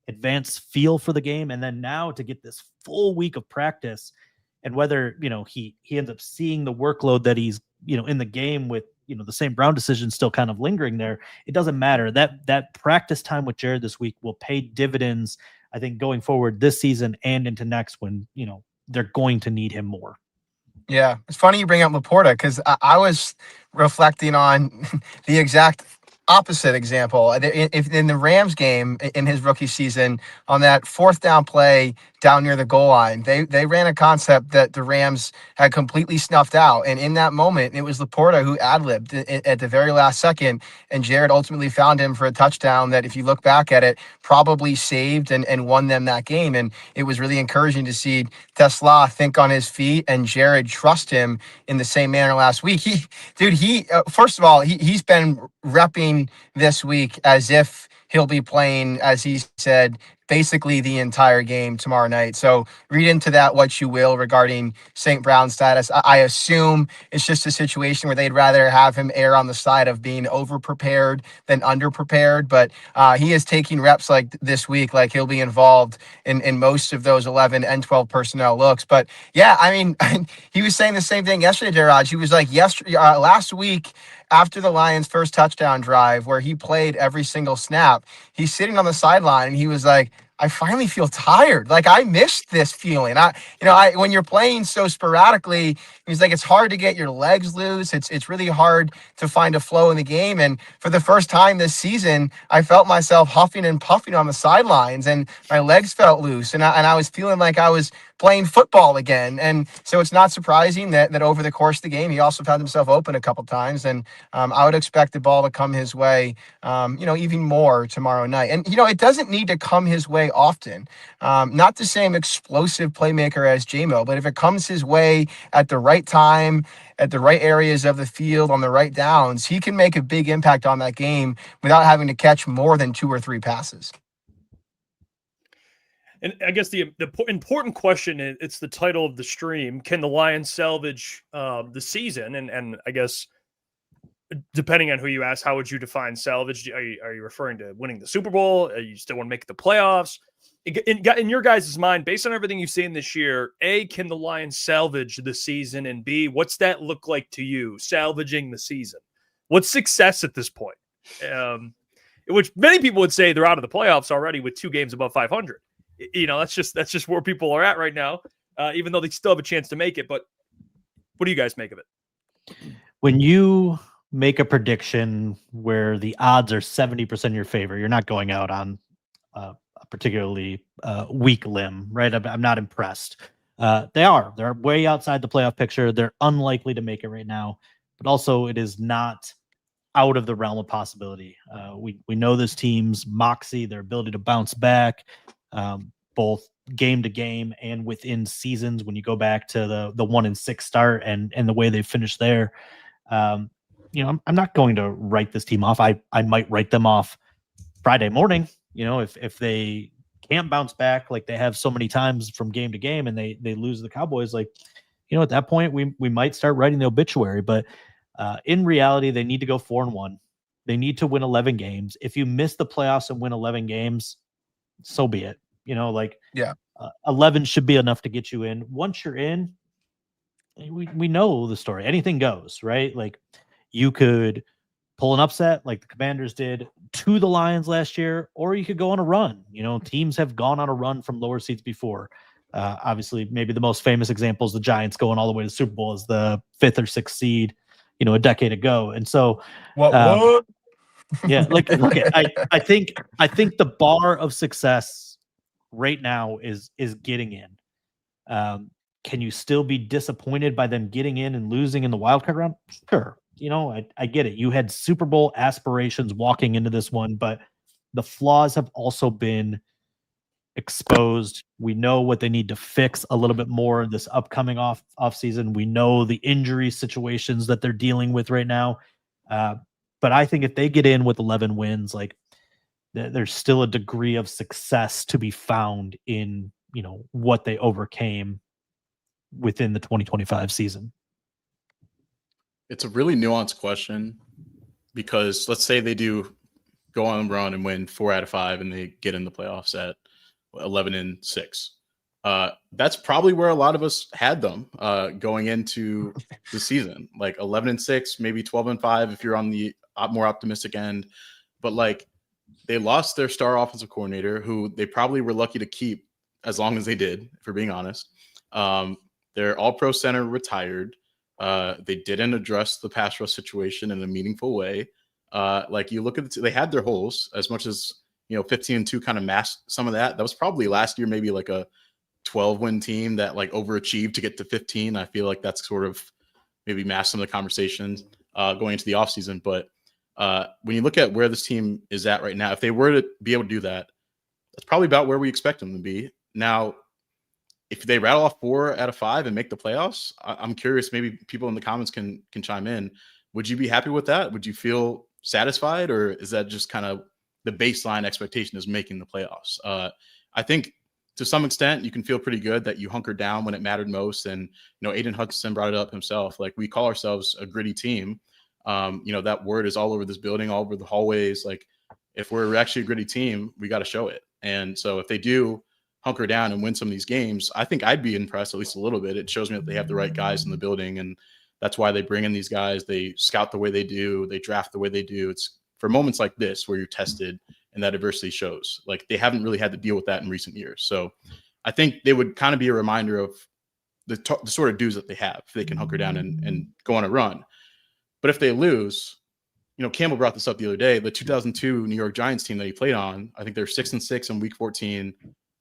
advanced feel for the game. And then now to get this full week of practice, and whether, he ends up seeing the workload that he's, in the game with, the St. Brown decision still kind of lingering there, it doesn't matter. That practice time with Jared this week will pay dividends, I think, going forward this season and into next, when, they're going to need him more. Yeah, it's funny you bring up Laporta, because I was reflecting on the exact opposite example. If in the Rams game in his rookie season, on that 4th down play down near the goal line, they ran a concept that the Rams had completely snuffed out. And in that moment, it was Laporta who ad-libbed at the very last second. And Jared ultimately found him for a touchdown that, if you look back at it, probably saved and won them that game. And it was really encouraging to see Tesla think on his feet and Jared trust him in the same manner last week. First of all, he's been repping this week as if he'll be playing, as he said, basically the entire game tomorrow night. So read into that what you will regarding St. Brown's status. I assume it's just a situation where they'd rather have him err on the side of being over-prepared than under-prepared. But he is taking reps like this week, like he'll be involved in most of those 11 and 12 personnel looks. But yeah, I mean, he was saying the same thing yesterday, Jarrod. He was like, last week, after the Lions' first touchdown drive, where he played every single snap, he's sitting on the sideline and he was like, I finally feel tired. Like, I missed this feeling. When you're playing so sporadically, he's like, it's hard to get your legs loose. It's really hard to find a flow in the game. And for the first time this season, I felt myself huffing and puffing on the sidelines, and my legs felt loose, and I was feeling like I was playing football again. And so it's not surprising that over the course of the game, he also found himself open a couple times. And I would expect the ball to come his way, even more tomorrow night. And, it doesn't need to come his way often. Not the same explosive playmaker as J-Mo, but if it comes his way at the right time, at the right areas of the field, on the right downs, he can make a big impact on that game without having to catch more than 2 or 3 passes. And I guess the important question, it's the title of the stream: can the Lions salvage the season? And I guess, depending on who you ask, how would you define salvage? Are you referring to winning the Super Bowl? You still want to make the playoffs? In your guys' mind, based on everything you've seen this year, A, can the Lions salvage the season? And B, what's that look like to you, salvaging the season? What's success at this point? Which many people would say they're out of the playoffs already with 2 games above 500. That's just where people are at right now, even though they still have a chance to make it. But what do you guys make of it? When you make a prediction where the odds are 70% in your favor, you're not going out on a particularly weak limb, right? I'm not impressed. They're way outside the playoff picture. They're unlikely to make it right now, but also it is not out of the realm of possibility. We know this team's moxie, their ability to bounce back, both game to game and within seasons. When you go back to the 1-6 start and the way they finished there, I'm not going to write this team off. I might write them off Friday morning. If they can't bounce back like they have so many times from game to game, and they lose the Cowboys, at that point we might start writing the obituary. But in reality, they need to go 4-1. They need to win 11 games. If you miss the playoffs and win 11 games, so be it. 11 should be enough to get you in. Once you're in, we know the story. Anything goes, right? Like, you could pull an upset like the Commanders did to the Lions last year, or you could go on a run. Teams have gone on a run from lower seeds before. Obviously, maybe the most famous example is the Giants going all the way to the Super Bowl as the 5th or 6th seed, a decade ago. And so, What? Yeah, look, I think the bar of success right now is getting in. Can you still be disappointed by them getting in and losing in the wild card round? Sure. I get it. You had Super Bowl aspirations walking into this one, but the flaws have also been exposed. We know what they need to fix a little bit more this upcoming off season. We know the injury situations that they're dealing with right now. But I think if they get in with 11 wins, like there's still a degree of success to be found in, what they overcame within the 2025 season. It's a really nuanced question because let's say they do go on a run and win 4 out of 5 and they get in the playoffs at 11-6. That's probably where a lot of us had them going into the season, like 11-6, maybe 12-5 if you're on the more optimistic end. But like they lost their star offensive coordinator, who they probably were lucky to keep as long as they did, if we're being honest. Their all-pro center retired. They didn't address the pass rush situation in a meaningful way. Like you look at they had their holes as much as 15-2 kind of masked some of that. That was probably last year maybe like a 12-win team that like overachieved to get to 15. I feel like that's sort of maybe masked some of the conversations going into the offseason. But when you look at where this team is at right now, if they were to be able to do that, that's probably about where we expect them to be. Now, if they rattle off 4 out of 5 and make the playoffs, I'm curious, maybe people in the comments can chime in. Would you be happy with that? Would you feel satisfied, or is that just kind of the baseline expectation is making the playoffs? I think to some extent you can feel pretty good that you hunkered down when it mattered most. And, Aiden Hutchinson brought it up himself. Like, we call ourselves a gritty team. That word is all over this building, all over the hallways. Like, if we're actually a gritty team, we got to show it. And so if they do hunker down and win some of these games, I think I'd be impressed at least a little bit. It shows me that they have the right guys in the building, and that's why they bring in these guys. They scout the way they do. They draft the way they do. It's for moments like this where you're tested and that adversity shows. Like, they haven't really had to deal with that in recent years. So I think they would kind of be a reminder of the sort of dues that they have if they can hunker down and go on a run. But if they lose, Campbell brought this up the other day, the 2002 New York Giants team that he played on, I think they're 6-6 in week 14.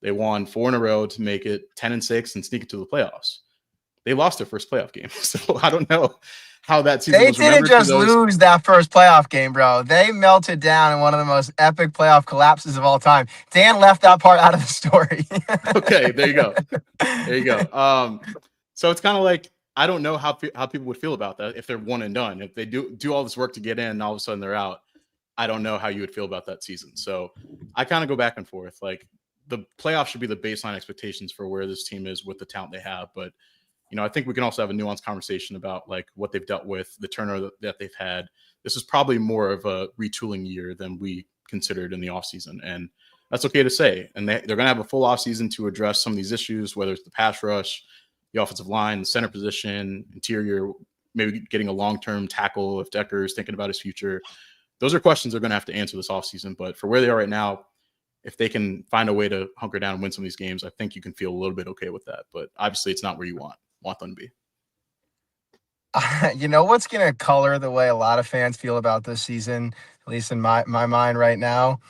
They won 4 in a row to make it 10-6 and sneak it to the playoffs. They lost their first playoff game. So I don't know how that season was remembered. They didn't just lose that first playoff game, bro. They melted down in one of the most epic playoff collapses of all time. Dan left that part out of the story. Okay, there you go. There you go. So it's kind of like, I don't know how people would feel about that if they're one and done. If they do all this work to get in and all of a sudden they're out, I don't know how you would feel about that season. So I kind of go back and forth. Like, the playoffs should be the baseline expectations for where this team is with the talent they have. But, I think we can also have a nuanced conversation about like what they've dealt with, the turnover that they've had. This is probably more of a retooling year than we considered in the offseason. And that's okay to say. And they're going to have a full offseason to address some of these issues, whether it's the pass rush, the offensive line, the center position, interior, maybe getting a long-term tackle if Decker's thinking about his future. Those are questions they're going to have to answer this offseason. But for where they are right now, if they can find a way to hunker down and win some of these games, I think you can feel a little bit okay with that. But obviously it's not where you want them to be. What's going to color the way a lot of fans feel about this season, at least in my mind right now?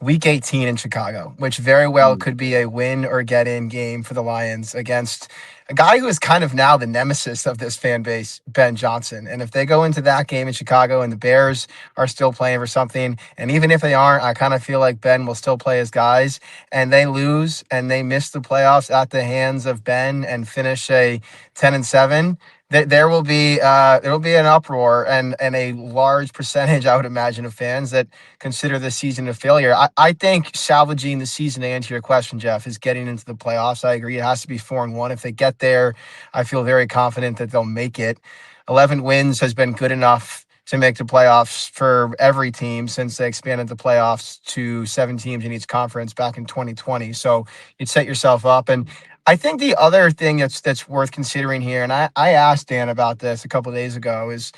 Week 18 in Chicago, which very well could be a win or get in game for the Lions against a guy who is kind of now the nemesis of this fan base, Ben Johnson. And if they go into that game in Chicago and the Bears are still playing for something, and even if they aren't, I kind of feel like Ben will still play his guys, and they lose and they miss the playoffs at the hands of Ben and finish a 10-7. There will be an uproar and a large percentage, I would imagine, of fans that consider this season a failure. I think salvaging the season, to answer your question, Jeff, is getting into the playoffs. I agree. It has to be 4-1. If they get there, I feel very confident that they'll make it. 11 wins has been good enough to make the playoffs for every team since they expanded the playoffs to 7 teams in each conference back in 2020. So you'd set yourself up. And I think the other thing that's worth considering here, and I asked Dan about this a couple of days ago, is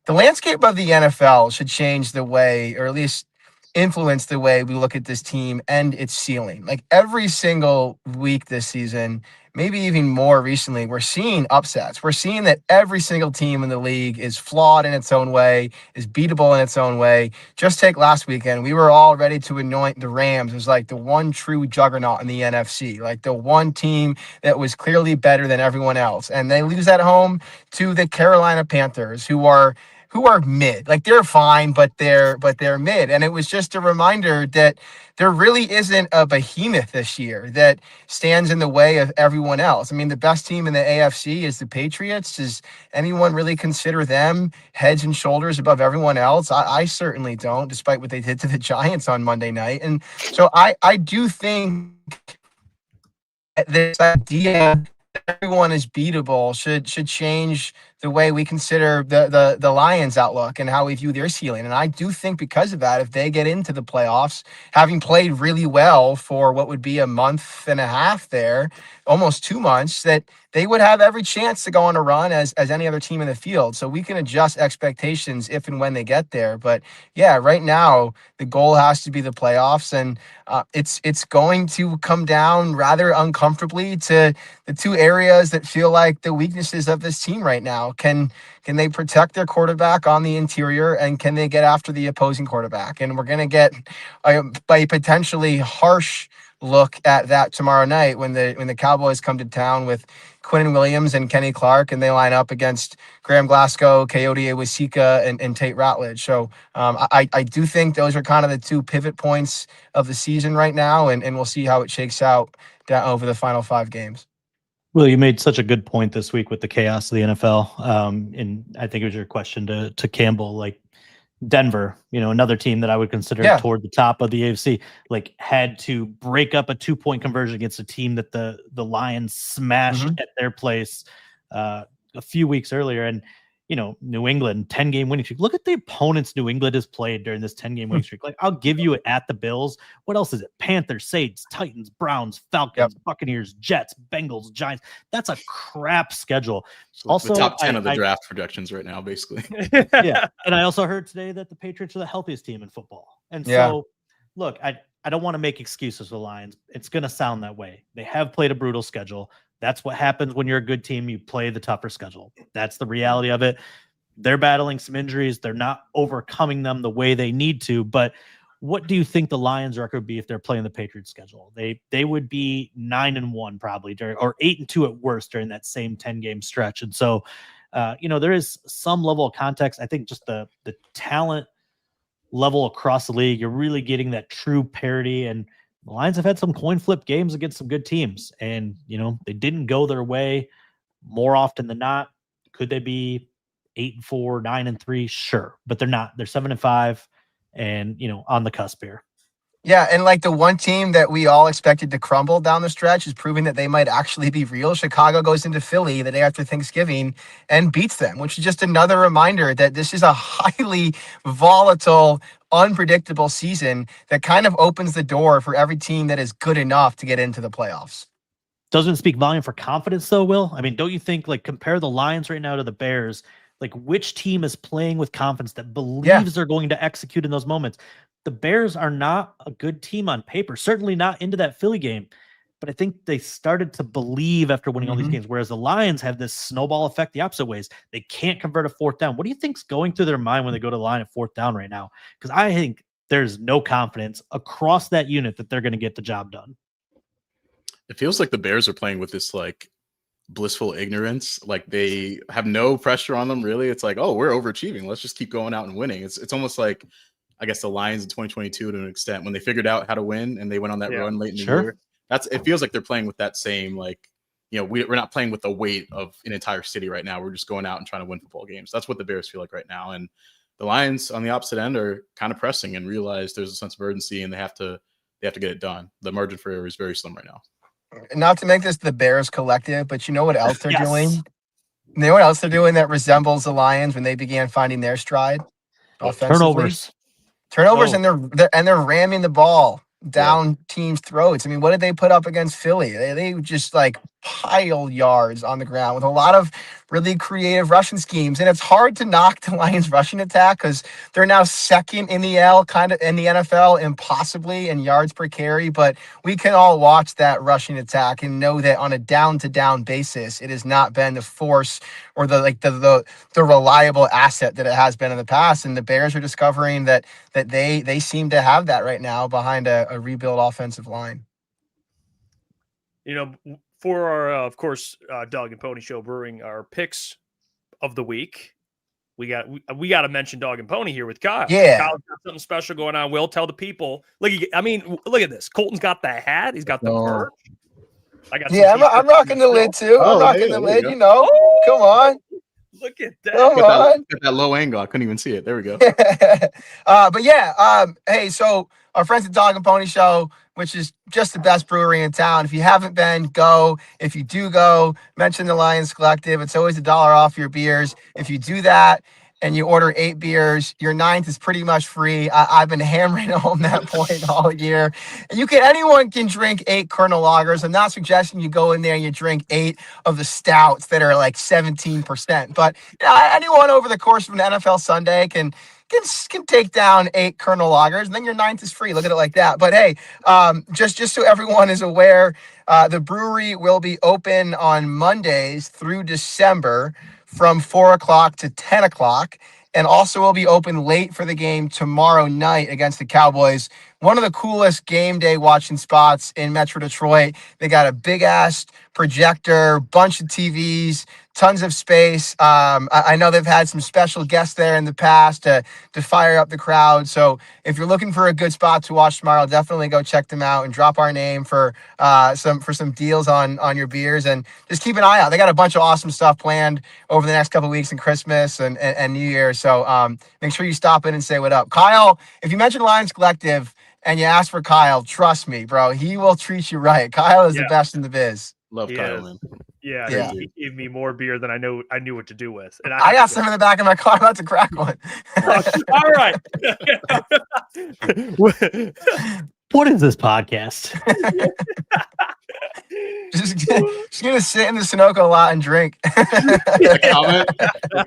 the landscape of the NFL should change the way, or at least influence the way we look at this team and its ceiling. Like, every single week this season, maybe even more recently, we're seeing upsets. We're seeing that every single team in the league is flawed in its own way, is beatable in its own way. Just take last weekend. We were all ready to anoint the Rams as like the one true juggernaut in the NFC, like the one team that was clearly better than everyone else. And they lose at home to the Carolina Panthers, who are who are mid. Like they're fine, but they're mid. And it was just a reminder that there really isn't a behemoth this year that stands in the way of everyone else. I mean, the best team in the AFC is the Patriots. Does anyone really consider them heads and shoulders above everyone else? I certainly don't, despite what they did to the Giants on Monday night. And so I do think this idea that everyone is beatable should change the way we consider the Lions' outlook and how we view their ceiling. And I do think because of that, if they get into the playoffs, having played really well for what would be a month and a half there, almost 2 months, that they would have every chance to go on a run as any other team in the field. So we can adjust expectations if and when they get there. But yeah, right now the goal has to be the playoffs, and it's going to come down rather uncomfortably to the two areas that feel like the weaknesses of this team right now. Can they protect their quarterback on the interior, and can they get after the opposing quarterback? And we're going to get a potentially harsh look at that tomorrow night when the Cowboys come to town with Quinnen Williams and Kenny Clark, and they line up against Graham Glasgow, Coyote Awosika, and Tate Ratledge. So I do think those are kind of the two pivot points of the season right now, and we'll see how it shakes out over the final 5 games. Well, you made such a good point this week with the chaos of the NFL. And I think it was your question to Campbell, like Denver, another team that I would consider toward the top of the AFC, like had to break up a 2-point conversion against a team that the Lions smashed at their place a few weeks earlier. And, New England 10-game winning streak. Look at the opponents New England has played during this 10-game winning streak. Like, I'll give you it at the Bills. What else is it? Panthers, Saints, Titans, Browns, Falcons, Buccaneers, Jets, Bengals, Giants. That's a crap schedule. So also, the top 10 of the draft projections right now, basically. Yeah. And I also heard today that the Patriots are the healthiest team in football. And so, look, I don't want to make excuses for the Lions. It's going to sound that way. They have played a brutal schedule. That's what happens when you're a good team. You play the tougher schedule. That's the reality of it. They're battling some injuries. They're not overcoming them the way they need to. But what do you think the Lions' record would be if they're playing the Patriots schedule? They would be 9-1 probably, or 8-2 at worst during that same 10-game stretch. And so, there is some level of context. I think just the talent level across the league, you're really getting that true parity. And the Lions have had some coin flip games against some good teams, and they didn't go their way more often than not. Could they be 8-4, 9-3? Sure, but they're not. They're 7-5, and on the cusp here. Yeah, and like the one team that we all expected to crumble down the stretch is proving that they might actually be real. Chicago goes into Philly the day after Thanksgiving and beats them, which is just another reminder that this is a highly volatile, unpredictable season that kind of opens the door for every team that is good enough to get into the playoffs. Doesn't speak volume for confidence, though, Will? I mean, don't you think, like, compare the Lions right now to the Bears? Like, which team is playing with confidence that believes they're going to execute in those moments? The Bears are not a good team on paper, certainly not into that Philly game, but I think they started to believe after winning all these games, whereas the Lions have this snowball effect the opposite ways. They can't convert a 4th down. What do you think's going through their mind when they go to the line at 4th down right now? Because I think there's no confidence across that unit that they're going to get the job done. It feels like the Bears are playing with this like blissful ignorance. Like they have no pressure on them, really. It's like, oh, we're overachieving. Let's just keep going out and winning. It's almost like, I guess, the Lions in 2022 to an extent, when they figured out how to win and they went on that run late in the year. It feels like they're playing with that same, like, we're not playing with the weight of an entire city right now. We're just going out and trying to win football games. That's what the Bears feel like right now. And the Lions on the opposite end are kind of pressing and realize there's a sense of urgency and they have to get it done. The margin for error is very slim right now. Not to make this the Bears collective, but you know what else they're doing? You know what else they're doing that resembles the Lions when they began finding their stride? Turnovers, and they're ramming the ball down teams' throats. I mean, what did they put up against Philly? They just like pile yards on the ground with a lot of really creative rushing schemes. And it's hard to knock the Lions rushing attack because they're now second in the NFL, impossibly in yards per carry. But we can all watch that rushing attack and know that on a down-to-down basis, it has not been the force or the reliable asset that it has been in the past. And the Bears are discovering that they seem to have that right now behind a rebuild offensive line. For our, of course, Dog and Pony Show Brewing, our picks of the week, we got to mention Dog and Pony here with Kyle. Yeah. Kyle's got something special going on. Will, tell the people. Look at this. Colton's got the hat. He's got the merch. I got. Yeah, I'm rocking the lid too. I'm rocking the lid. You know, come on. Look at that. Come on. Got that low angle. I couldn't even see it. There we go. But yeah, hey, so our friends at Dog and Pony Show, which is just the best brewery in town. If you haven't been, go. If you do go, mention the Lions Collective. It's always $1 off your beers. If you do that and you order 8 beers, your 9th is pretty much free. I've been hammering home that point all year. Anyone can drink 8 Colonel Lagers. I'm not suggesting you go in there and you drink 8 of the stouts that are like 17%. But anyone over the course of an NFL Sunday can take down 8 Colonel Lagers, and then your 9th is free. Look at it like that. But hey, just so everyone is aware, the brewery will be open on Mondays through December from 4 o'clock to 10 o'clock, and also will be open late for the game tomorrow night against the Cowboys. One of the coolest game day watching spots in Metro Detroit. They got a big ass projector, bunch of TVs, tons of space. I know they've had some special guests there in the past to fire up the crowd. So if you're looking for a good spot to watch tomorrow, definitely go check them out and drop our name for some deals on your beers, and just keep an eye out. They got a bunch of awesome stuff planned over the next couple of weeks in Christmas and New Year. So make sure you stop in and say what up. Kyle, if you mention Lions Collective and you ask for Kyle, trust me, bro, he will treat you right. Kyle is the best in the biz. Love Kyle, man. Yeah, he gave me more beer than I knew what to do with. And I got some in the back of my car. I'm about to crack one. All right. What is this podcast? just gonna sit in the Sunoco lot and drink. The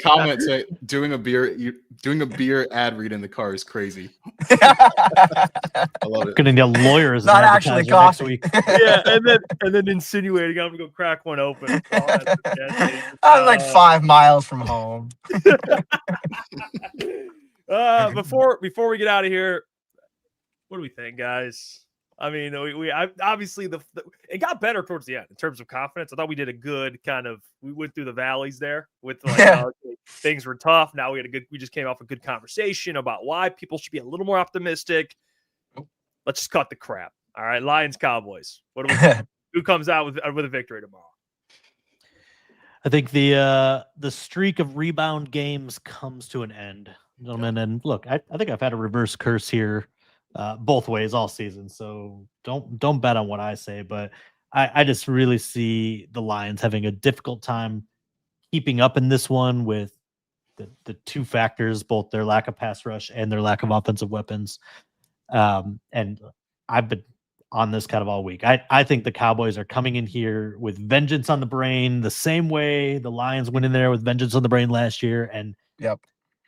comment say doing a beer ad read in the car is crazy. I love it. Gonna need a lawyer as not actually next week. Yeah, and then insinuating I'm gonna go crack one open. I'm like 5 miles from home. Before we get out of here, what do we think, guys? I mean, I obviously it got better towards the end in terms of confidence. I thought we did a good we went through the valleys there with things were tough. Now we just came off a good conversation about why people should be a little more optimistic. Let's just cut the crap. All right, Lions Cowboys. What do we think? Who comes out with a victory tomorrow? I think the streak of rebound games comes to an end, gentlemen. And look, I think I've had a reverse curse here. Both ways all season, so don't bet on what I say, but I just really see the Lions having a difficult time keeping up in this one with the two factors, both their lack of pass rush and their lack of offensive weapons. And I've been on this kind of all week. I think the Cowboys are coming in here with vengeance on the brain, the same way the Lions went in there with vengeance on the brain last year, and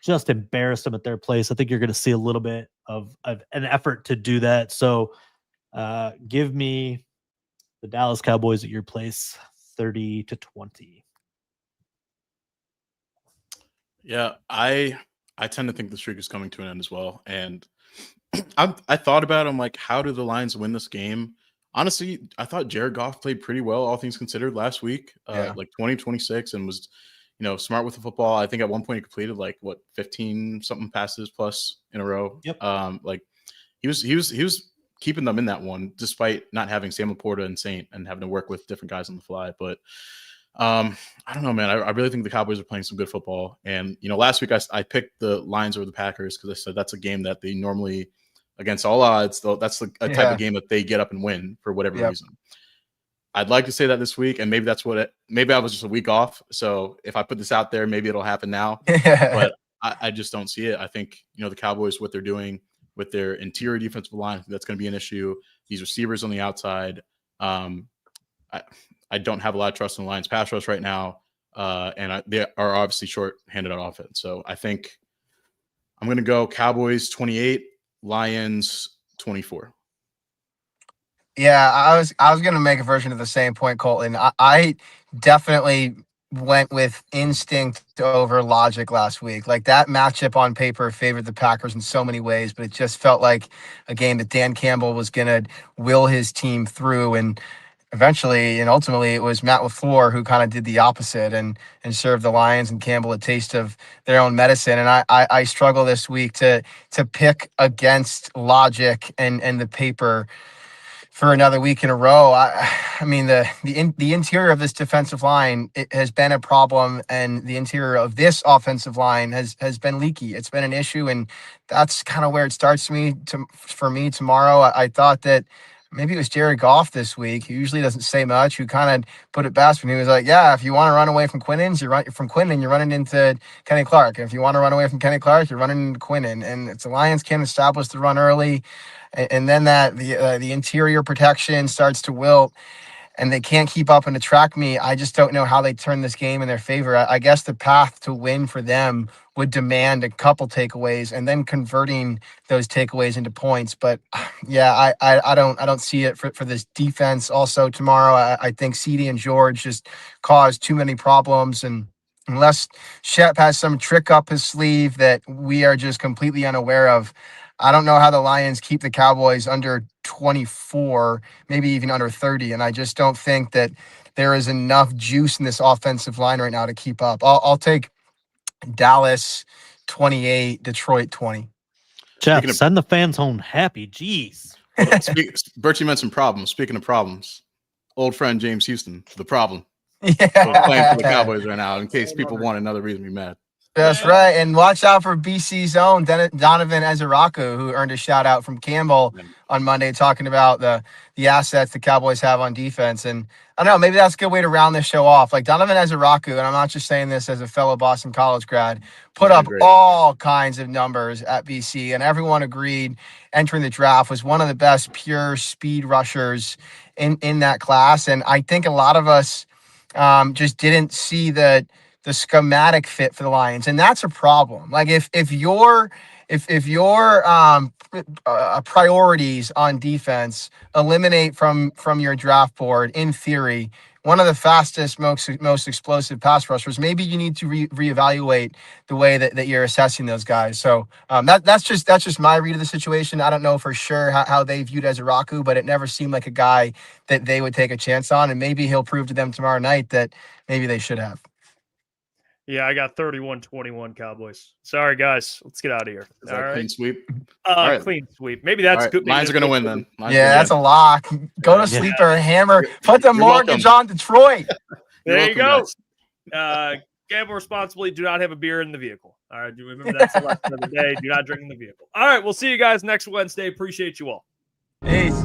just embarrass them at their place. I think you're going to see a little bit of an effort to do that. So give me the Dallas Cowboys at your place, 30-20. Yeah, I tend to think the streak is coming to an end as well. And I thought about it. I'm like, how do the Lions win this game? Honestly, I thought Jared Goff played pretty well, all things considered, last week, like 20-26, and was smart with the football. I think at one point he completed 15 something passes plus in a row. Yep. Like he was keeping them in that one despite not having Sam Laporta and Saint and having to work with different guys on the fly. But I don't know, man. I really think the Cowboys are playing some good football. And last week I picked the Lions over the Packers because I said that's a game that they normally, against all odds, though, that's a type of game that they get up and win for whatever reason. I'd like to say that this week, and maybe that's maybe I was just a week off. So if I put this out there, maybe it'll happen now. But I just don't see it. I think, the Cowboys, what they're doing with their interior defensive line, that's going to be an issue. These receivers on the outside. I don't have a lot of trust in the Lions pass rush right now. And they are obviously short-handed on offense. So I think I'm going to go Cowboys 28, Lions 24. Yeah, I was gonna make a version of the same point, Colton. I definitely went with instinct over logic last week. Like that matchup on paper favored the Packers in so many ways, but it just felt like a game that Dan Campbell was gonna will his team through. And eventually and ultimately it was Matt LaFleur who kind of did the opposite and served the Lions and Campbell a taste of their own medicine. And I struggle this week to pick against logic and the paper for another week in a row. I mean, the interior of this defensive line, it has been a problem, and the interior of this offensive line has been leaky. It's been an issue, and that's kind of where it starts for me tomorrow. I thought that maybe it was Jared Goff this week. He usually doesn't say much, who kind of put it best when he was like, yeah, if you want to run away from Quinnens, you're running into Kenny Clark. And if you want to run away from Kenny Clark, you're running into Quinnen. And if the Lions can't establish the run early, and then the interior protection starts to wilt and they can't keep up and attract me, I just don't know how they turn this game in their favor. I guess the path to win for them would demand a couple takeaways and then converting those takeaways into points. But yeah, I don't see it for this defense. Also tomorrow, I think CD and George just caused too many problems, and unless Shep has some trick up his sleeve that we are just completely unaware of, I don't know how the Lions keep the Cowboys under 24, maybe even under 30. And I just don't think that there is enough juice in this offensive line right now to keep up. I'll take Dallas 28, Detroit 20. Jeff, send the fans home happy. Jeez. Bertie mentioned problems. Speaking of problems, old friend James Houston, the problem. Yeah. Playing for the Cowboys right now, in case people want another reason to be mad. That's right. And watch out for BC's own Donovan Ezeraku, who earned a shout out from Campbell on Monday, talking about the assets the Cowboys have on defense. And I don't know, maybe that's a good way to round this show off. Like Donovan Ezeraku, and I'm not just saying this as a fellow Boston College grad, put up all kinds of numbers at BC, and everyone agreed entering the draft was one of the best pure speed rushers in that class. And I think a lot of us just didn't see the schematic fit for the Lions, and that's a problem. Like if your priorities on defense eliminate from your draft board, in theory, one of the fastest, most explosive pass rushers, maybe you need to reevaluate the way that you're assessing those guys. So that's just my read of the situation. I don't know for sure how they viewed Ezeraku, but it never seemed like a guy that they would take a chance on, and maybe he'll prove to them tomorrow night that maybe they should have. Yeah, I got 31-21 Cowboys. Sorry, guys. Let's get out of here. Is that clean sweep? Clean sweep. Maybe that's good. Lions are going to win then. That's a lock. Go to sleeper, hammer. Put the mortgage on Detroit. There you go. Gamble responsibly. Do not have a beer in the vehicle. All right. Do you remember that's the lesson of the day? Do not drink in the vehicle. All right. We'll see you guys next Wednesday. Appreciate you all. Peace.